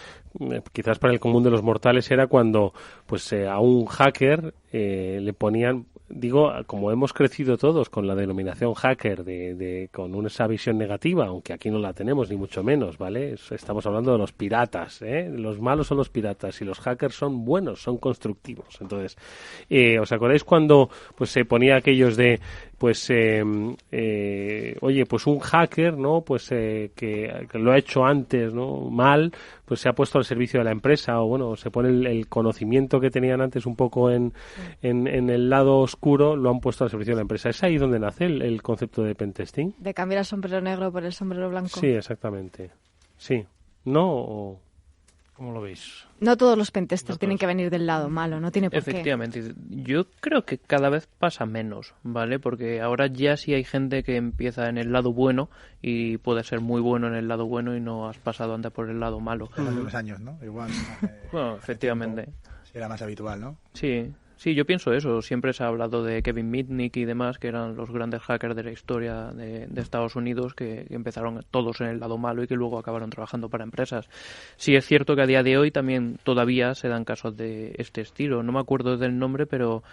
quizás para el común de los mortales, era cuando pues a un hacker le ponían, digo, como hemos crecido todos con la denominación hacker con esa visión negativa, aunque aquí no la tenemos ni mucho menos, ¿vale? Estamos hablando de los piratas, los malos son los piratas y los hackers son buenos, son constructivos. Entonces, ¿os acordáis cuando pues se ponía aquellos de pues oye, pues un hacker, ¿no? Pues que lo ha hecho antes, ¿no? Mal, pues se ha puesto al servicio de la empresa, o bueno, se pone el conocimiento que tenían antes un poco en el lado oscuro, lo han puesto al servicio de la empresa. Es ahí donde nace el concepto de pentesting. De cambiar el sombrero negro por el sombrero blanco. Sí, exactamente. Sí. ¿No? ¿Cómo lo veis? No todos los pentesters tienen que venir del lado malo, no tiene por Efectivamente. Yo creo que cada vez pasa menos, ¿vale? Porque ahora ya sí hay gente que empieza en el lado bueno y puede ser muy bueno en el lado bueno y no has pasado antes por el lado malo. Hace unos años, ¿no? Igual. Bueno, efectivamente. Era más habitual, ¿no? Sí, yo pienso eso. Siempre se ha hablado de Kevin Mitnick y demás, que eran los grandes hackers de la historia de Estados Unidos, que empezaron todos en el lado malo y que luego acabaron trabajando para empresas. Sí es cierto que a día de hoy también todavía se dan casos de este estilo. No me acuerdo del nombre, pero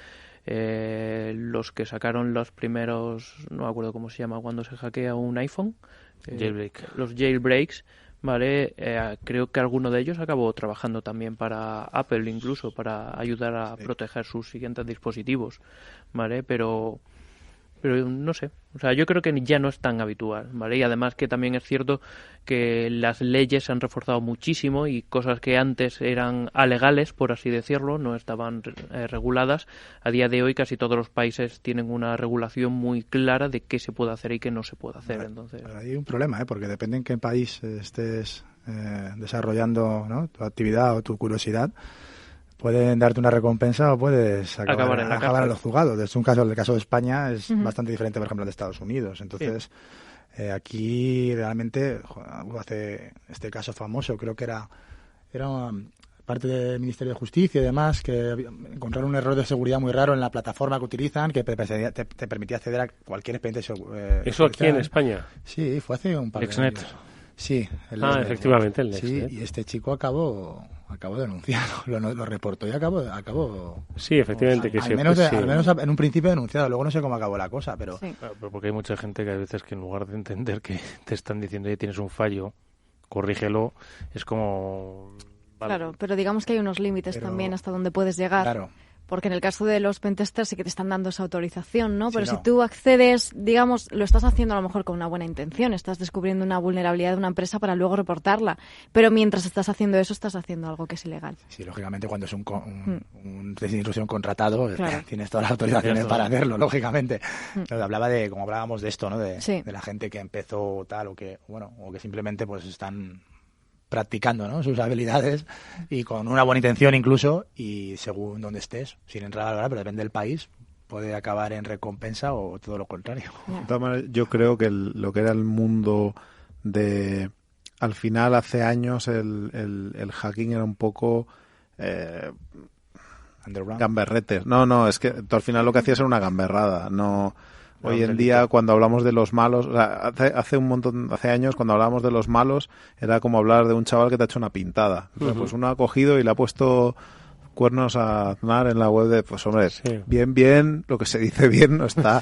los que sacaron los primeros, no me acuerdo cómo se llama, cuando se hackea un iPhone. Jailbreak. Los jailbreaks. Vale, creo que alguno de ellos acabó trabajando también para Apple, incluso para ayudar a proteger sus siguientes dispositivos, vale, pero no sé, o sea, yo creo que ya no es tan habitual, vale, y además que también es cierto que las leyes se han reforzado muchísimo y cosas que antes eran alegales, por así decirlo, no estaban reguladas. A día de hoy casi todos los países tienen una regulación muy clara de qué se puede hacer y qué no se puede hacer. Entonces, hay un problema, porque depende en qué país estés desarrollando, ¿no?, tu actividad o tu curiosidad. Pueden darte una recompensa o puedes acabar en los juzgados. El caso de España es bastante diferente, por ejemplo, de Estados Unidos. Entonces, aquí realmente hace este caso famoso, creo que era parte del Ministerio de Justicia y demás, que encontraron un error de seguridad muy raro en la plataforma que utilizan, que te permitía acceder a cualquier expediente. ¿Eso aquí en España? Sí, fue hace un par de años. Sí. Efectivamente, el NextNet. Sí, y este chico acabó denunciado, lo reportó y acabó. Sí, efectivamente, que al menos en un principio denunciado, luego no sé cómo acabó la cosa, pero... Sí. Pero porque hay mucha gente que a veces que en lugar de entender que te están diciendo que tienes un fallo, corrígelo, es como... Vale. Claro, pero digamos que hay unos límites también hasta donde puedes llegar. Claro. Porque en el caso de los pentesters sí que te están dando esa autorización, ¿no? Pero si tú accedes, digamos, lo estás haciendo a lo mejor con una buena intención, estás descubriendo una vulnerabilidad de una empresa para luego reportarla, pero mientras estás haciendo eso, estás haciendo algo que es ilegal. Sí, lógicamente cuando es un test de intrusión contratado, tienes todas las autorizaciones para hacerlo, lógicamente. Pero hablaba de, como hablábamos de esto, ¿no? De la gente que empezó tal o que simplemente pues están practicando, ¿no?, sus habilidades y con una buena intención incluso, y según donde estés, sin entrar a la hora, pero depende del país, puede acabar en recompensa o todo lo contrario. De todas maneras, yo creo que lo que era el mundo de... Al final, hace años, el hacking era un poco... gamberretes. No, es que tú al final lo que hacías era una gamberrada, no... Hoy en día, cuando hablamos de los malos, o sea, hace años, cuando hablábamos de los malos, era como hablar de un chaval que te ha hecho una pintada. Pues uno ha cogido y le ha puesto cuernos a Aznar en la web de, pues hombre, bien, lo que se dice bien no está.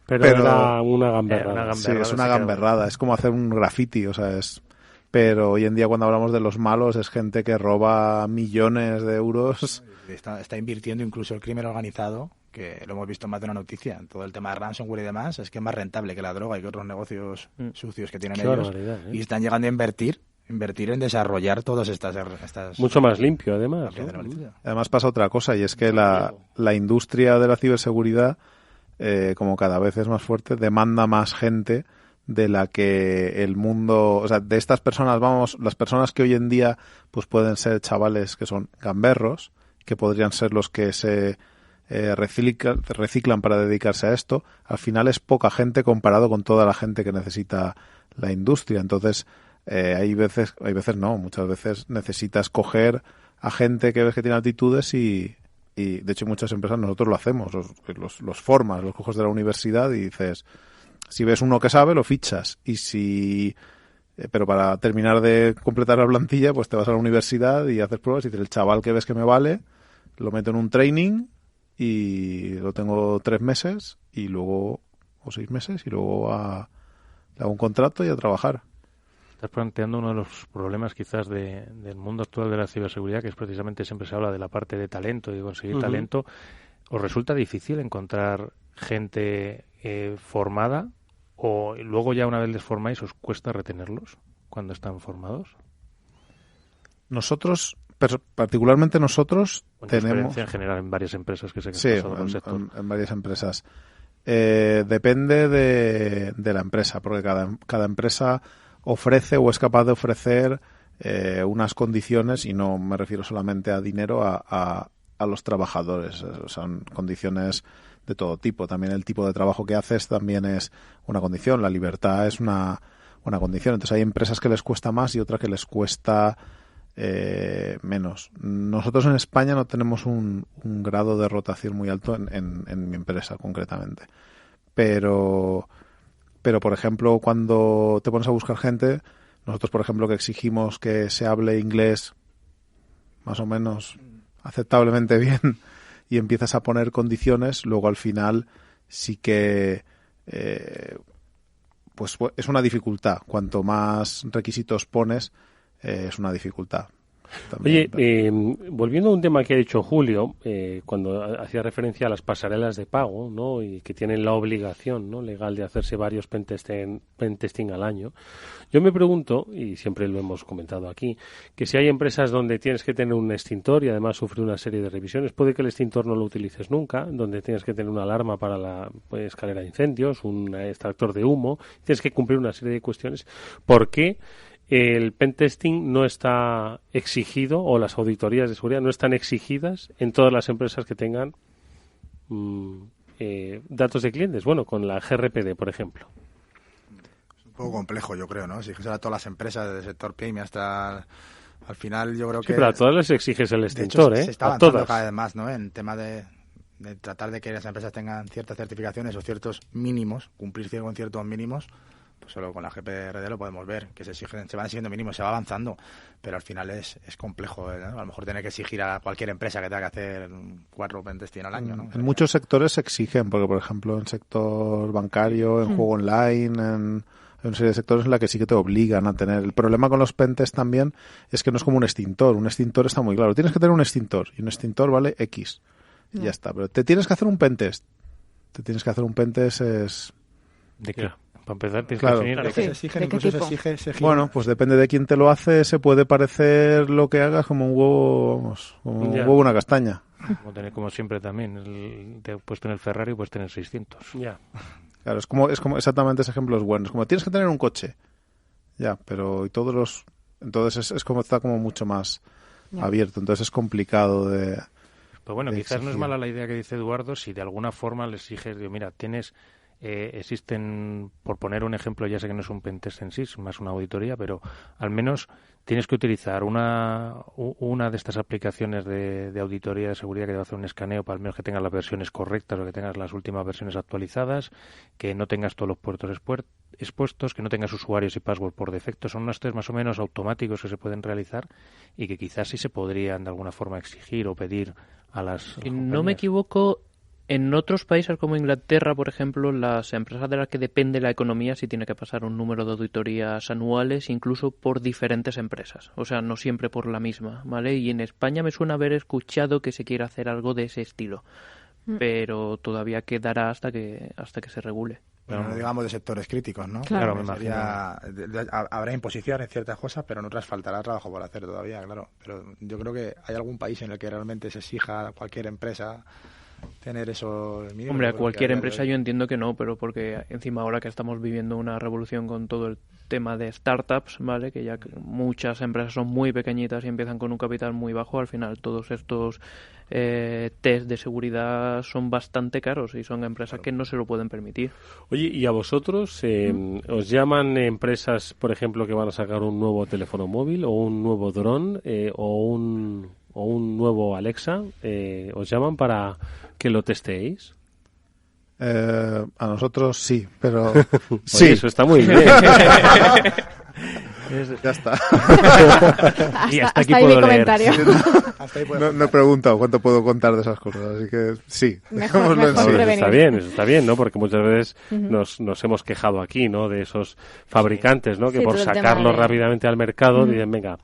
pero era una gamberrada. Sí, es una gamberrada. Es como hacer un graffiti, o sea, Pero hoy en día, cuando hablamos de los malos, es gente que roba millones de euros. Está invirtiendo incluso el crimen organizado, que lo hemos visto en más de una noticia, en todo el tema de ransomware y demás, es que es más rentable que la droga y que otros negocios sucios que tienen ellos. Y están llegando a invertir en desarrollar todas estas... Mucho más limpio, además, ¿no? Además pasa otra cosa, y es que la industria de la ciberseguridad, como cada vez es más fuerte, demanda más gente de la que el mundo... O sea, de estas personas, las personas que hoy en día pues pueden ser chavales que son gamberros, que podrían ser los que se reciclan para dedicarse a esto, al final es poca gente comparado con toda la gente que necesita la industria. Entonces, muchas veces necesitas coger a gente que ves que tiene aptitudes y de hecho muchas empresas nosotros lo hacemos, los formas, los coges de la universidad y dices, si ves uno que sabe, lo fichas, pero para terminar de completar la plantilla, pues te vas a la universidad y haces pruebas y dices, el chaval que ves que me vale, lo meto en un training y lo tengo 3 meses y luego, o 6 meses, y luego le hago un contrato y a trabajar. Estás planteando uno de los problemas quizás del mundo actual de la ciberseguridad, que es precisamente, siempre se habla de la parte de talento y de conseguir talento. ¿Os resulta difícil encontrar gente formada, o luego ya una vez les formáis os cuesta retenerlos cuando están formados? Nosotros, particularmente nosotros, tenemos... en general en varias empresas que se Sí, en varias empresas. Depende de la empresa, porque cada empresa ofrece o es capaz de ofrecer unas condiciones, y no me refiero solamente a dinero, a los trabajadores. Son condiciones de todo tipo. También el tipo de trabajo que haces también es una condición. La libertad es una condición. Entonces hay empresas que les cuesta más y otras que les cuesta menos. Nosotros en España no tenemos un grado de rotación muy alto en mi empresa concretamente. Pero por ejemplo, cuando te pones a buscar gente, nosotros por ejemplo que exigimos que se hable inglés más o menos aceptablemente bien y empiezas a poner condiciones, luego al final sí que pues es una dificultad. Cuanto más requisitos pones, es una dificultad. También. Oye, volviendo a un tema que ha dicho Julio, cuando hacía referencia a las pasarelas de pago, ¿no? Y que tienen la obligación, ¿no?, legal de hacerse varios pentesting al año, yo me pregunto, y siempre lo hemos comentado aquí, que si hay empresas donde tienes que tener un extintor y además sufrir una serie de revisiones, puede que el extintor no lo utilices nunca, donde tienes que tener una alarma para la escalera de incendios, un extractor de humo, tienes que cumplir una serie de cuestiones. ¿Por qué el pentesting no está exigido, o las auditorías de seguridad no están exigidas en todas las empresas que tengan datos de clientes? Bueno, con la GRPD, por ejemplo. Es un poco complejo, yo creo, ¿no? Exigir a todas las empresas del sector PYME hasta... Al final yo creo que... Sí, pero a todas les exiges el extintor, de hecho, se está a avanzando todas. cada vez más, ¿no? En tema de tratar de que las empresas tengan ciertas certificaciones o ciertos mínimos, cumplir con ciertos mínimos. Pues solo con la GPRD lo podemos ver, que se van exigiendo mínimos, se va avanzando, pero al final es complejo, ¿no? A lo mejor tener que exigir a cualquier empresa que tenga que hacer 4 pentesting al año, ¿no? En muchos sectores se exigen, porque por ejemplo en sector bancario, en juego online, en una serie de sectores en la que sí que te obligan a tener. El problema con los pentest también es que no es como un extintor. Un extintor está muy claro. Tienes que tener un extintor, y un extintor vale X. Y ya está. Pero te tienes que hacer un pentest. Es... ¿De qué? Para empezar, tienes claro, que definir claro, que se exigen, incluso se exige. Bueno, pues depende de quién te lo hace, se puede parecer lo que hagas como un huevo, vamos, como un huevo una castaña. Como siempre también, te puedes tener Ferrari, puedes tener 600. Ya. Claro, es como exactamente ese ejemplo es bueno. Es como tienes que tener un coche. Ya, pero y todos los... Entonces es como está como mucho más abierto, entonces es complicado de... Pues bueno, de quizás exigir. no es mala la idea que dice Eduardo si de alguna forma le exiges, digo, mira, tienes... existen, por poner un ejemplo, ya sé que no es un pentest en sí, es más una auditoría, pero al menos tienes que utilizar una de estas aplicaciones de auditoría de seguridad que te va a hacer un escaneo para al menos que tengas las versiones correctas o que tengas las últimas versiones actualizadas, que no tengas todos los puertos expuestos, que no tengas usuarios y password por defecto. Son unos test más o menos automáticos que se pueden realizar y que quizás sí se podrían de alguna forma exigir o pedir a las Si compañías. no me equivoco, en otros países como Inglaterra, por ejemplo, las empresas de las que depende la economía sí tiene que pasar un número de auditorías anuales, incluso por diferentes empresas. O sea, no siempre por la misma, ¿vale? Y en España me suena haber escuchado que se quiere hacer algo de ese estilo, pero todavía quedará hasta que se regule. Bueno, no digamos de sectores críticos, ¿no? Claro, me habrá imposición en ciertas cosas, pero en otras faltará trabajo por hacer todavía, claro. Pero yo creo que hay algún país en el que realmente se exija a cualquier empresa tener eso mínimo. Hombre, a cualquier empresa yo entiendo que no, pero porque encima ahora que estamos viviendo una revolución con todo el tema de startups, ¿vale? Que ya muchas empresas son muy pequeñitas y empiezan con un capital muy bajo, al final todos estos test de seguridad son bastante caros y son empresas que no se lo pueden permitir. Oye, ¿y a vosotros os llaman empresas, por ejemplo, que van a sacar un nuevo teléfono móvil o un nuevo dron o un nuevo Alexa? ¿Os llaman para que lo testéis? A nosotros sí, pero... sí, eso está muy bien. Ya está. Y hasta aquí puedo leer. No he preguntado cuánto puedo contar de esas cosas, así que sí. Mejor eso está bien, ¿no? Porque muchas veces nos hemos quejado aquí, ¿no? De esos fabricantes, ¿no? Que por sacarlo rápidamente al mercado dicen, venga,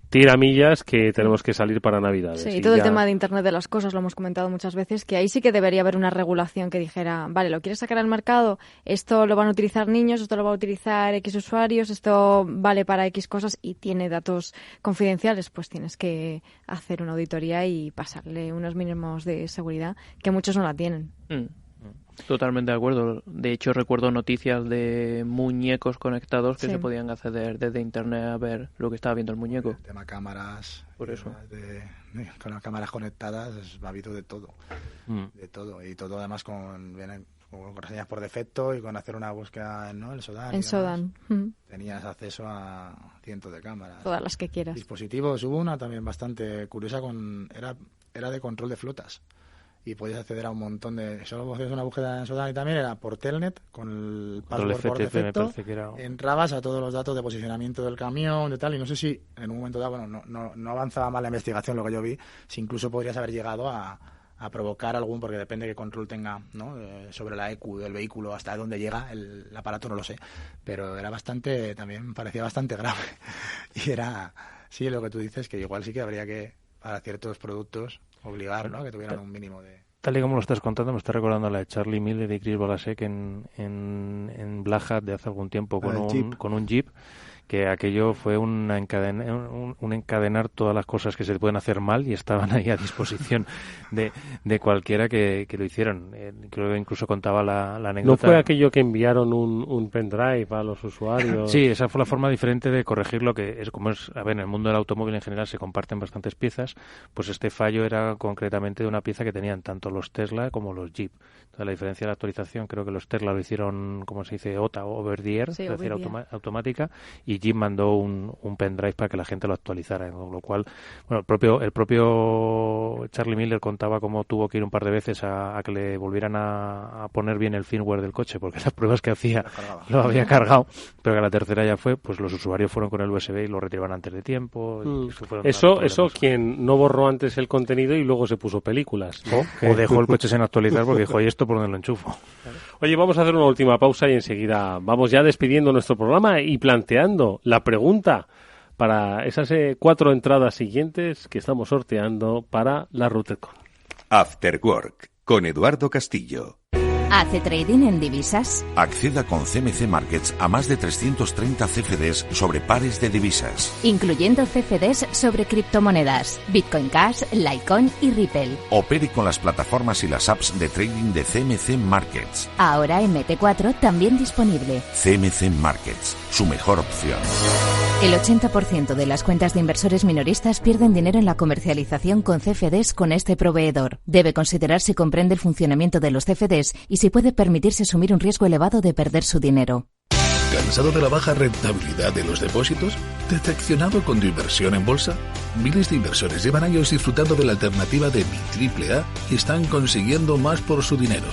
tiramillas que tenemos que salir para Navidades. Sí, y todo el tema de Internet de las cosas, lo hemos comentado muchas veces, que ahí sí que debería haber una regulación que dijera, vale, ¿lo quieres sacar al mercado? Esto lo van a utilizar niños, esto lo va a utilizar X usuarios, esto vale para X cosas y tiene datos confidenciales, pues tienes que hacer una auditoría y pasarle unos mínimos de seguridad que muchos no la tienen. Totalmente de acuerdo. De hecho, recuerdo noticias de muñecos conectados que se podían acceder desde Internet a ver lo que estaba viendo el muñeco. El tema cámaras. Por eso. Con las cámaras conectadas ha habido de todo. De todo. Y todo además con reseñas por defecto y con hacer una búsqueda en el Sodan. En Sodan. Tenías acceso a cientos de cámaras. Todas las que quieras. Dispositivos. Hubo una también bastante curiosa era de control de flotas. Y podías acceder a un montón de... Solo hacías una búsqueda en Sodan y también era por Telnet, con el password por defecto. Entrabas a todos los datos de posicionamiento del camión, de tal, y no sé si en un momento dado, no avanzaba más la investigación, lo que yo vi, si incluso podrías haber llegado a provocar algún, porque depende de qué control tenga, ¿no? Sobre la EQ del vehículo, hasta dónde llega el aparato, no lo sé. Pero era también parecía bastante grave. Y era, sí, lo que tú dices, que igual sí que habría que, para ciertos productos, obligar, ¿no? Que tuvieran un mínimo de... Tal y como lo estás contando, me está recordando la de Charlie Miller y Chris Balasek en Black Hat de hace algún tiempo con un Jeep, que aquello fue un encadenar todas las cosas que se pueden hacer mal y estaban ahí a disposición de cualquiera que lo hicieron. Creo que incluso contaba la anécdota. ¿No fue aquello que enviaron un pendrive a los usuarios? Sí, esa fue la forma diferente de corregir lo que es, a ver, en el mundo del automóvil en general se comparten bastantes piezas, pues este fallo era concretamente de una pieza que tenían tanto los Tesla como los Jeep. Entonces la diferencia de la actualización, creo que los Tesla lo hicieron, como se dice, OTA, over the air, es decir, automática, y Jeep mandó un pendrive para que la gente lo actualizara, con lo cual, bueno, el propio Charlie Miller contaba cómo tuvo que ir un par de veces a que le volvieran a poner bien el firmware del coche, porque las pruebas que hacía lo había cargado, pero que a la tercera ya fue, pues los usuarios fueron con el USB y lo retiraban antes de tiempo. Eso quien no borró antes el contenido y luego se puso películas. O dejó el coche sin actualizar porque dijo, ¿y esto por dónde lo enchufo? Oye, vamos a hacer una última pausa y enseguida vamos ya despidiendo nuestro programa y planteando la pregunta para esas 4 entradas siguientes que estamos sorteando para la RouterCon. After Work, con Eduardo Castillo. ¿Hace trading en divisas? Acceda con CMC Markets a más de 330 CFDs sobre pares de divisas, incluyendo CFDs sobre criptomonedas, Bitcoin Cash, Litecoin y Ripple. Opere con las plataformas y las apps de trading de CMC Markets. Ahora MT4 también disponible. CMC Markets, su mejor opción. El 80% de las cuentas de inversores minoristas pierden dinero en la comercialización con CFDs con este proveedor. Debe considerar si comprende el funcionamiento de los CFDs y si puede permitirse asumir un riesgo elevado de perder su dinero. ¿Cansado de la baja rentabilidad de los depósitos? ¿Decepcionado con tu inversión en bolsa? Miles de inversores llevan años disfrutando de la alternativa de Mi AAA y están consiguiendo más por su dinero.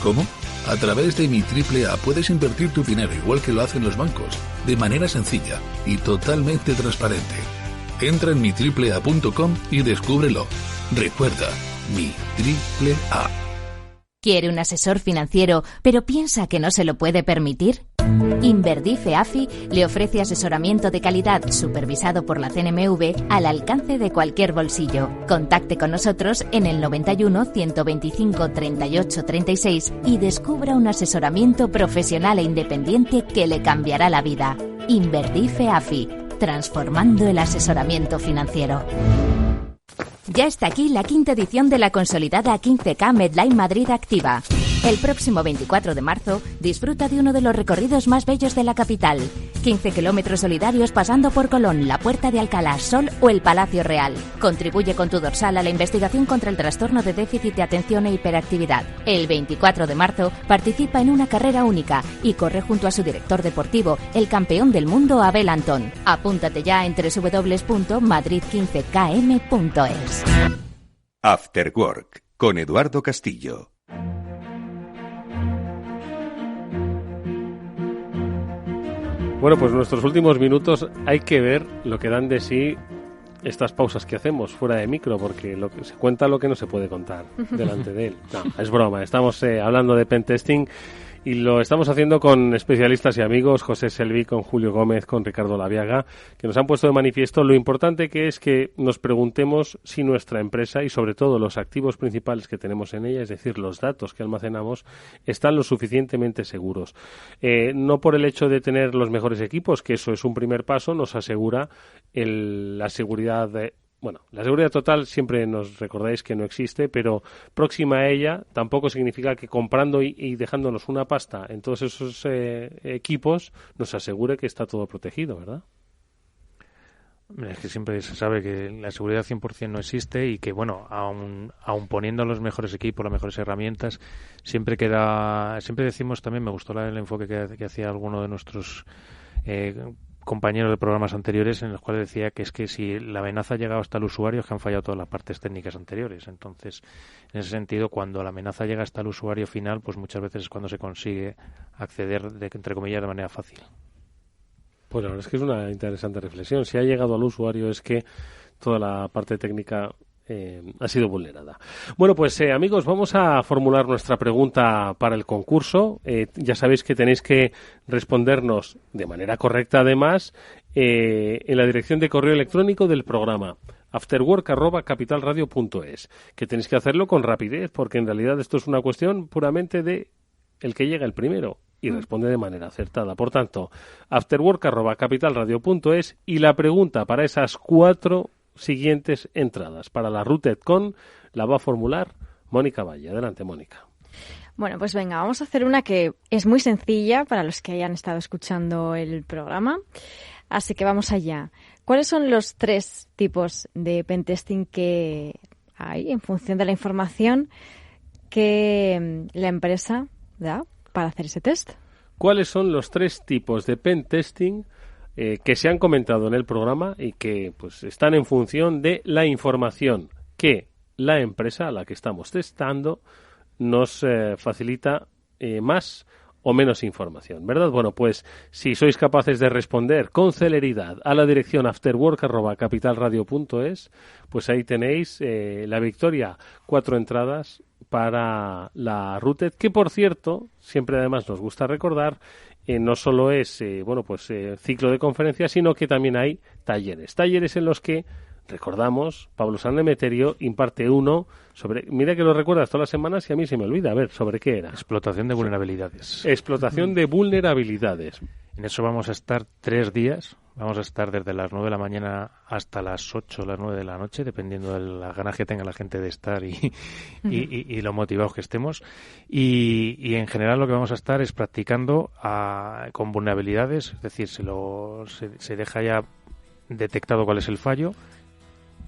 ¿Cómo? A través de Mi AAA puedes invertir tu dinero igual que lo hacen los bancos, de manera sencilla y totalmente transparente. Entra en mitriplea.com y descúbrelo. Recuerda, Mi AAA. ¿Quiere un asesor financiero, pero piensa que no se lo puede permitir? Inverdife AFI le ofrece asesoramiento de calidad supervisado por la CNMV al alcance de cualquier bolsillo. Contacte con nosotros en el 91 125 38 36 y descubra un asesoramiento profesional e independiente que le cambiará la vida. Inverdife AFI, transformando el asesoramiento financiero. Ya está aquí la 5ª edición de la consolidada 15K Medline Madrid Activa. El próximo 24 de marzo disfruta de uno de los recorridos más bellos de la capital. 15 kilómetros solidarios pasando por Colón, la Puerta de Alcalá, Sol o el Palacio Real. Contribuye con tu dorsal a la investigación contra el trastorno de déficit de atención e hiperactividad. El 24 de marzo participa en una carrera única y corre junto a su director deportivo, el campeón del mundo Abel Antón. Apúntate ya en www.madrid15km.es. After Work, con Eduardo Castillo. Bueno, pues nuestros últimos minutos hay que ver lo que dan de sí estas pausas que hacemos fuera de micro, porque se cuenta lo que no se puede contar delante de él. No, es broma, estamos hablando de pentesting Y lo estamos haciendo con especialistas y amigos, José Selvi, con Julio Gómez, con Ricardo Laviaga, que nos han puesto de manifiesto lo importante que es que nos preguntemos si nuestra empresa y sobre todo los activos principales que tenemos en ella, es decir, los datos que almacenamos, están lo suficientemente seguros. No por el hecho de tener los mejores equipos, que eso es un primer paso, nos asegura la seguridad la seguridad total siempre nos recordáis que no existe, pero próxima a ella tampoco significa que comprando y dejándonos una pasta en todos esos equipos nos asegure que está todo protegido, ¿verdad? Es que siempre se sabe que la seguridad 100% no existe y que, bueno, aun poniendo los mejores equipos, las mejores herramientas, siempre decimos también, me gustó el enfoque que hacía alguno de nuestros compañeros de programas anteriores, en los cuales decía que es que si la amenaza ha llegado hasta el usuario es que han fallado todas las partes técnicas anteriores. Entonces, en ese sentido, cuando la amenaza llega hasta el usuario final, pues muchas veces es cuando se consigue acceder, entre comillas, de manera fácil. Pues la verdad es que es una interesante reflexión. Si ha llegado al usuario es que toda la parte técnica ha sido vulnerada. Bueno, pues amigos, vamos a formular nuestra pregunta para el concurso. Ya sabéis que tenéis que respondernos de manera correcta, además, en la dirección de correo electrónico del programa afterwork@capitalradio.es, que tenéis que hacerlo con rapidez, porque en realidad esto es una cuestión puramente de el que llega el primero y responde de manera acertada. Por tanto, afterwork@capitalradio.es, y la pregunta para esas 4 siguientes entradas para la RootedCon la va a formular Mónica Valle. Adelante, Mónica. Bueno, pues venga, vamos a hacer una que es muy sencilla para los que hayan estado escuchando el programa. Así que vamos allá. ¿Cuáles son los 3 tipos de pentesting que hay en función de la información que la empresa da para hacer ese test? ¿Cuáles son los 3 tipos de pentesting que se han comentado en el programa y que pues están en función de la información que la empresa a la que estamos testando nos facilita más o menos información, ¿verdad? Bueno, pues si sois capaces de responder con celeridad a la dirección afterwork@capitalradio.es, pues ahí tenéis la victoria, 4 entradas para la Rooted, que por cierto, siempre además nos gusta recordar, no solo es ciclo de conferencias, sino que también hay talleres en los que, recordamos, Pablo San Emeterio imparte uno sobre, mira que lo recuerdas todas las semanas y a mí se me olvida, a ver, ¿sobre qué era? Explotación de vulnerabilidades. Explotación de vulnerabilidades. En eso vamos a estar 3 días. Vamos a estar desde las 9 de la mañana hasta las 8 o las 9 de la noche, dependiendo de las ganas que tenga la gente de estar y lo motivados que estemos. Y en general lo que vamos a estar es practicando con vulnerabilidades, es decir, se deja ya detectado cuál es el fallo.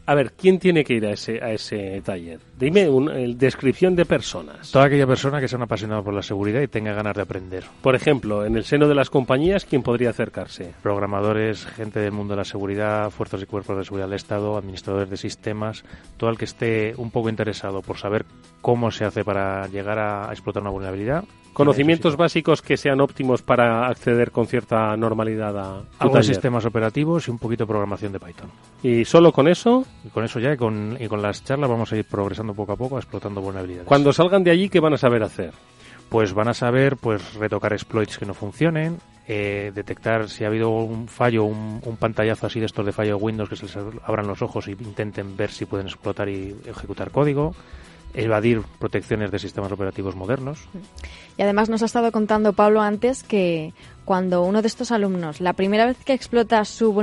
A ver, ¿quién tiene que ir a ese taller? Dime descripción de personas. Toda aquella persona que sea un apasionado por la seguridad y tenga ganas de aprender. Por ejemplo, en el seno de las compañías, ¿quién podría acercarse? Programadores, gente del mundo de la seguridad, fuerzas y cuerpos de seguridad del Estado, administradores de sistemas, todo el que esté un poco interesado por saber cómo se hace para llegar a explotar una vulnerabilidad. Conocimientos básicos que sean óptimos para acceder con cierta normalidad a algo de sistemas operativos y un poquito de programación de Python. ¿Y solo con eso? Y con eso ya, y con las charlas vamos a ir progresando poco a poco, explotando vulnerabilidades. Cuando salgan de allí, ¿qué van a saber hacer? Pues van a saber retocar exploits que no funcionen, detectar si ha habido un fallo, un pantallazo así de estos de fallo de Windows, que se les abran los ojos y intenten ver si pueden explotar y ejecutar código. Evadir protecciones de sistemas operativos modernos. Y además nos ha estado contando Pablo antes que cuando uno de estos alumnos, la primera vez que explota su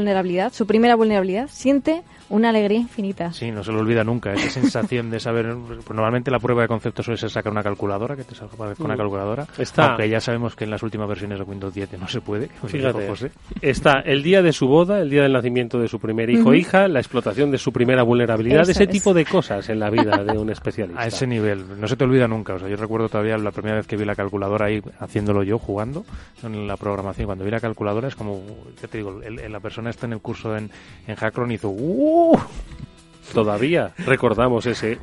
primera vulnerabilidad, siente una alegría infinita. Sí, no se lo olvida nunca, esa sensación de saber. Pues normalmente la prueba de concepto suele ser sacar una calculadora, que te salga con una calculadora, aunque ya sabemos que en las últimas versiones de Windows 10 no se puede. Fíjate, está el día de su boda, el día del nacimiento de su primer hijo o hija, la explotación de su primera vulnerabilidad, ese tipo de cosas en la vida de un especialista. A ese nivel, no se te olvida nunca. O sea, yo recuerdo todavía la primera vez que vi la calculadora ahí haciéndolo yo, jugando en la programación. Cuando vi la calculadora es como, ya te digo, la persona está en el curso en Hackron y hizo Todavía recordamos ese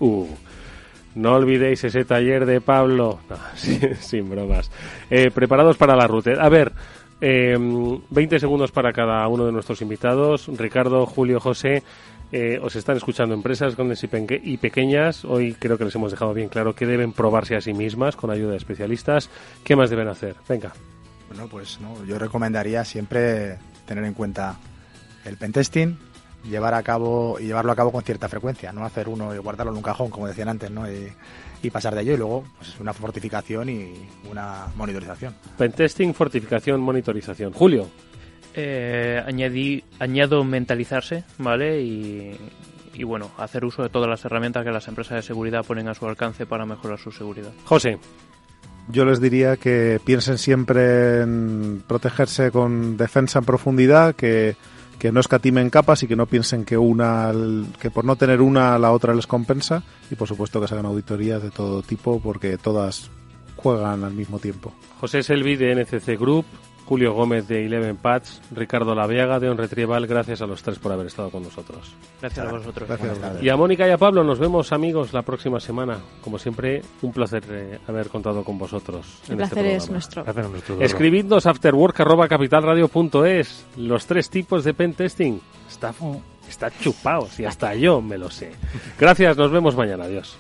No olvidéis ese taller de Pablo. No, sin bromas. Preparados para la Rooted. A ver, 20 segundos para cada uno de nuestros invitados. Ricardo, Julio, José, os están escuchando empresas grandes y pequeñas. Hoy creo que les hemos dejado bien claro que deben probarse a sí mismas con ayuda de especialistas. ¿Qué más deben hacer? Venga. Bueno, pues no, yo recomendaría siempre tener en cuenta el pentesting, llevarlo a cabo con cierta frecuencia, no hacer uno y guardarlo en un cajón, como decían antes, ¿no? Y pasar de ello, y luego pues, una fortificación y una monitorización. Pentesting, fortificación, monitorización. Julio. Añado mentalizarse, ¿vale? Y bueno, hacer uso de todas las herramientas que las empresas de seguridad ponen a su alcance para mejorar su seguridad. José. Yo les diría que piensen siempre en protegerse con defensa en profundidad, que no escatimen capas y que no piensen que por no tener una, la otra les compensa, y por supuesto que se hagan auditorías de todo tipo porque todas juegan al mismo tiempo. José Selvi de NCC Group, Julio Gómez de Eleven Patch, Ricardo Laveaga de OnRetrieval, gracias a los tres por haber estado con nosotros. Gracias a vosotros. Y a Mónica y a Pablo, nos vemos, amigos, la próxima semana. Como siempre, un placer haber contado con vosotros. El placer es nuestro. Escribidnos afterwork@capitalradio.es. Los 3 tipos de pentesting. Está chupado, si hasta yo me lo sé. Gracias, nos vemos mañana. Adiós.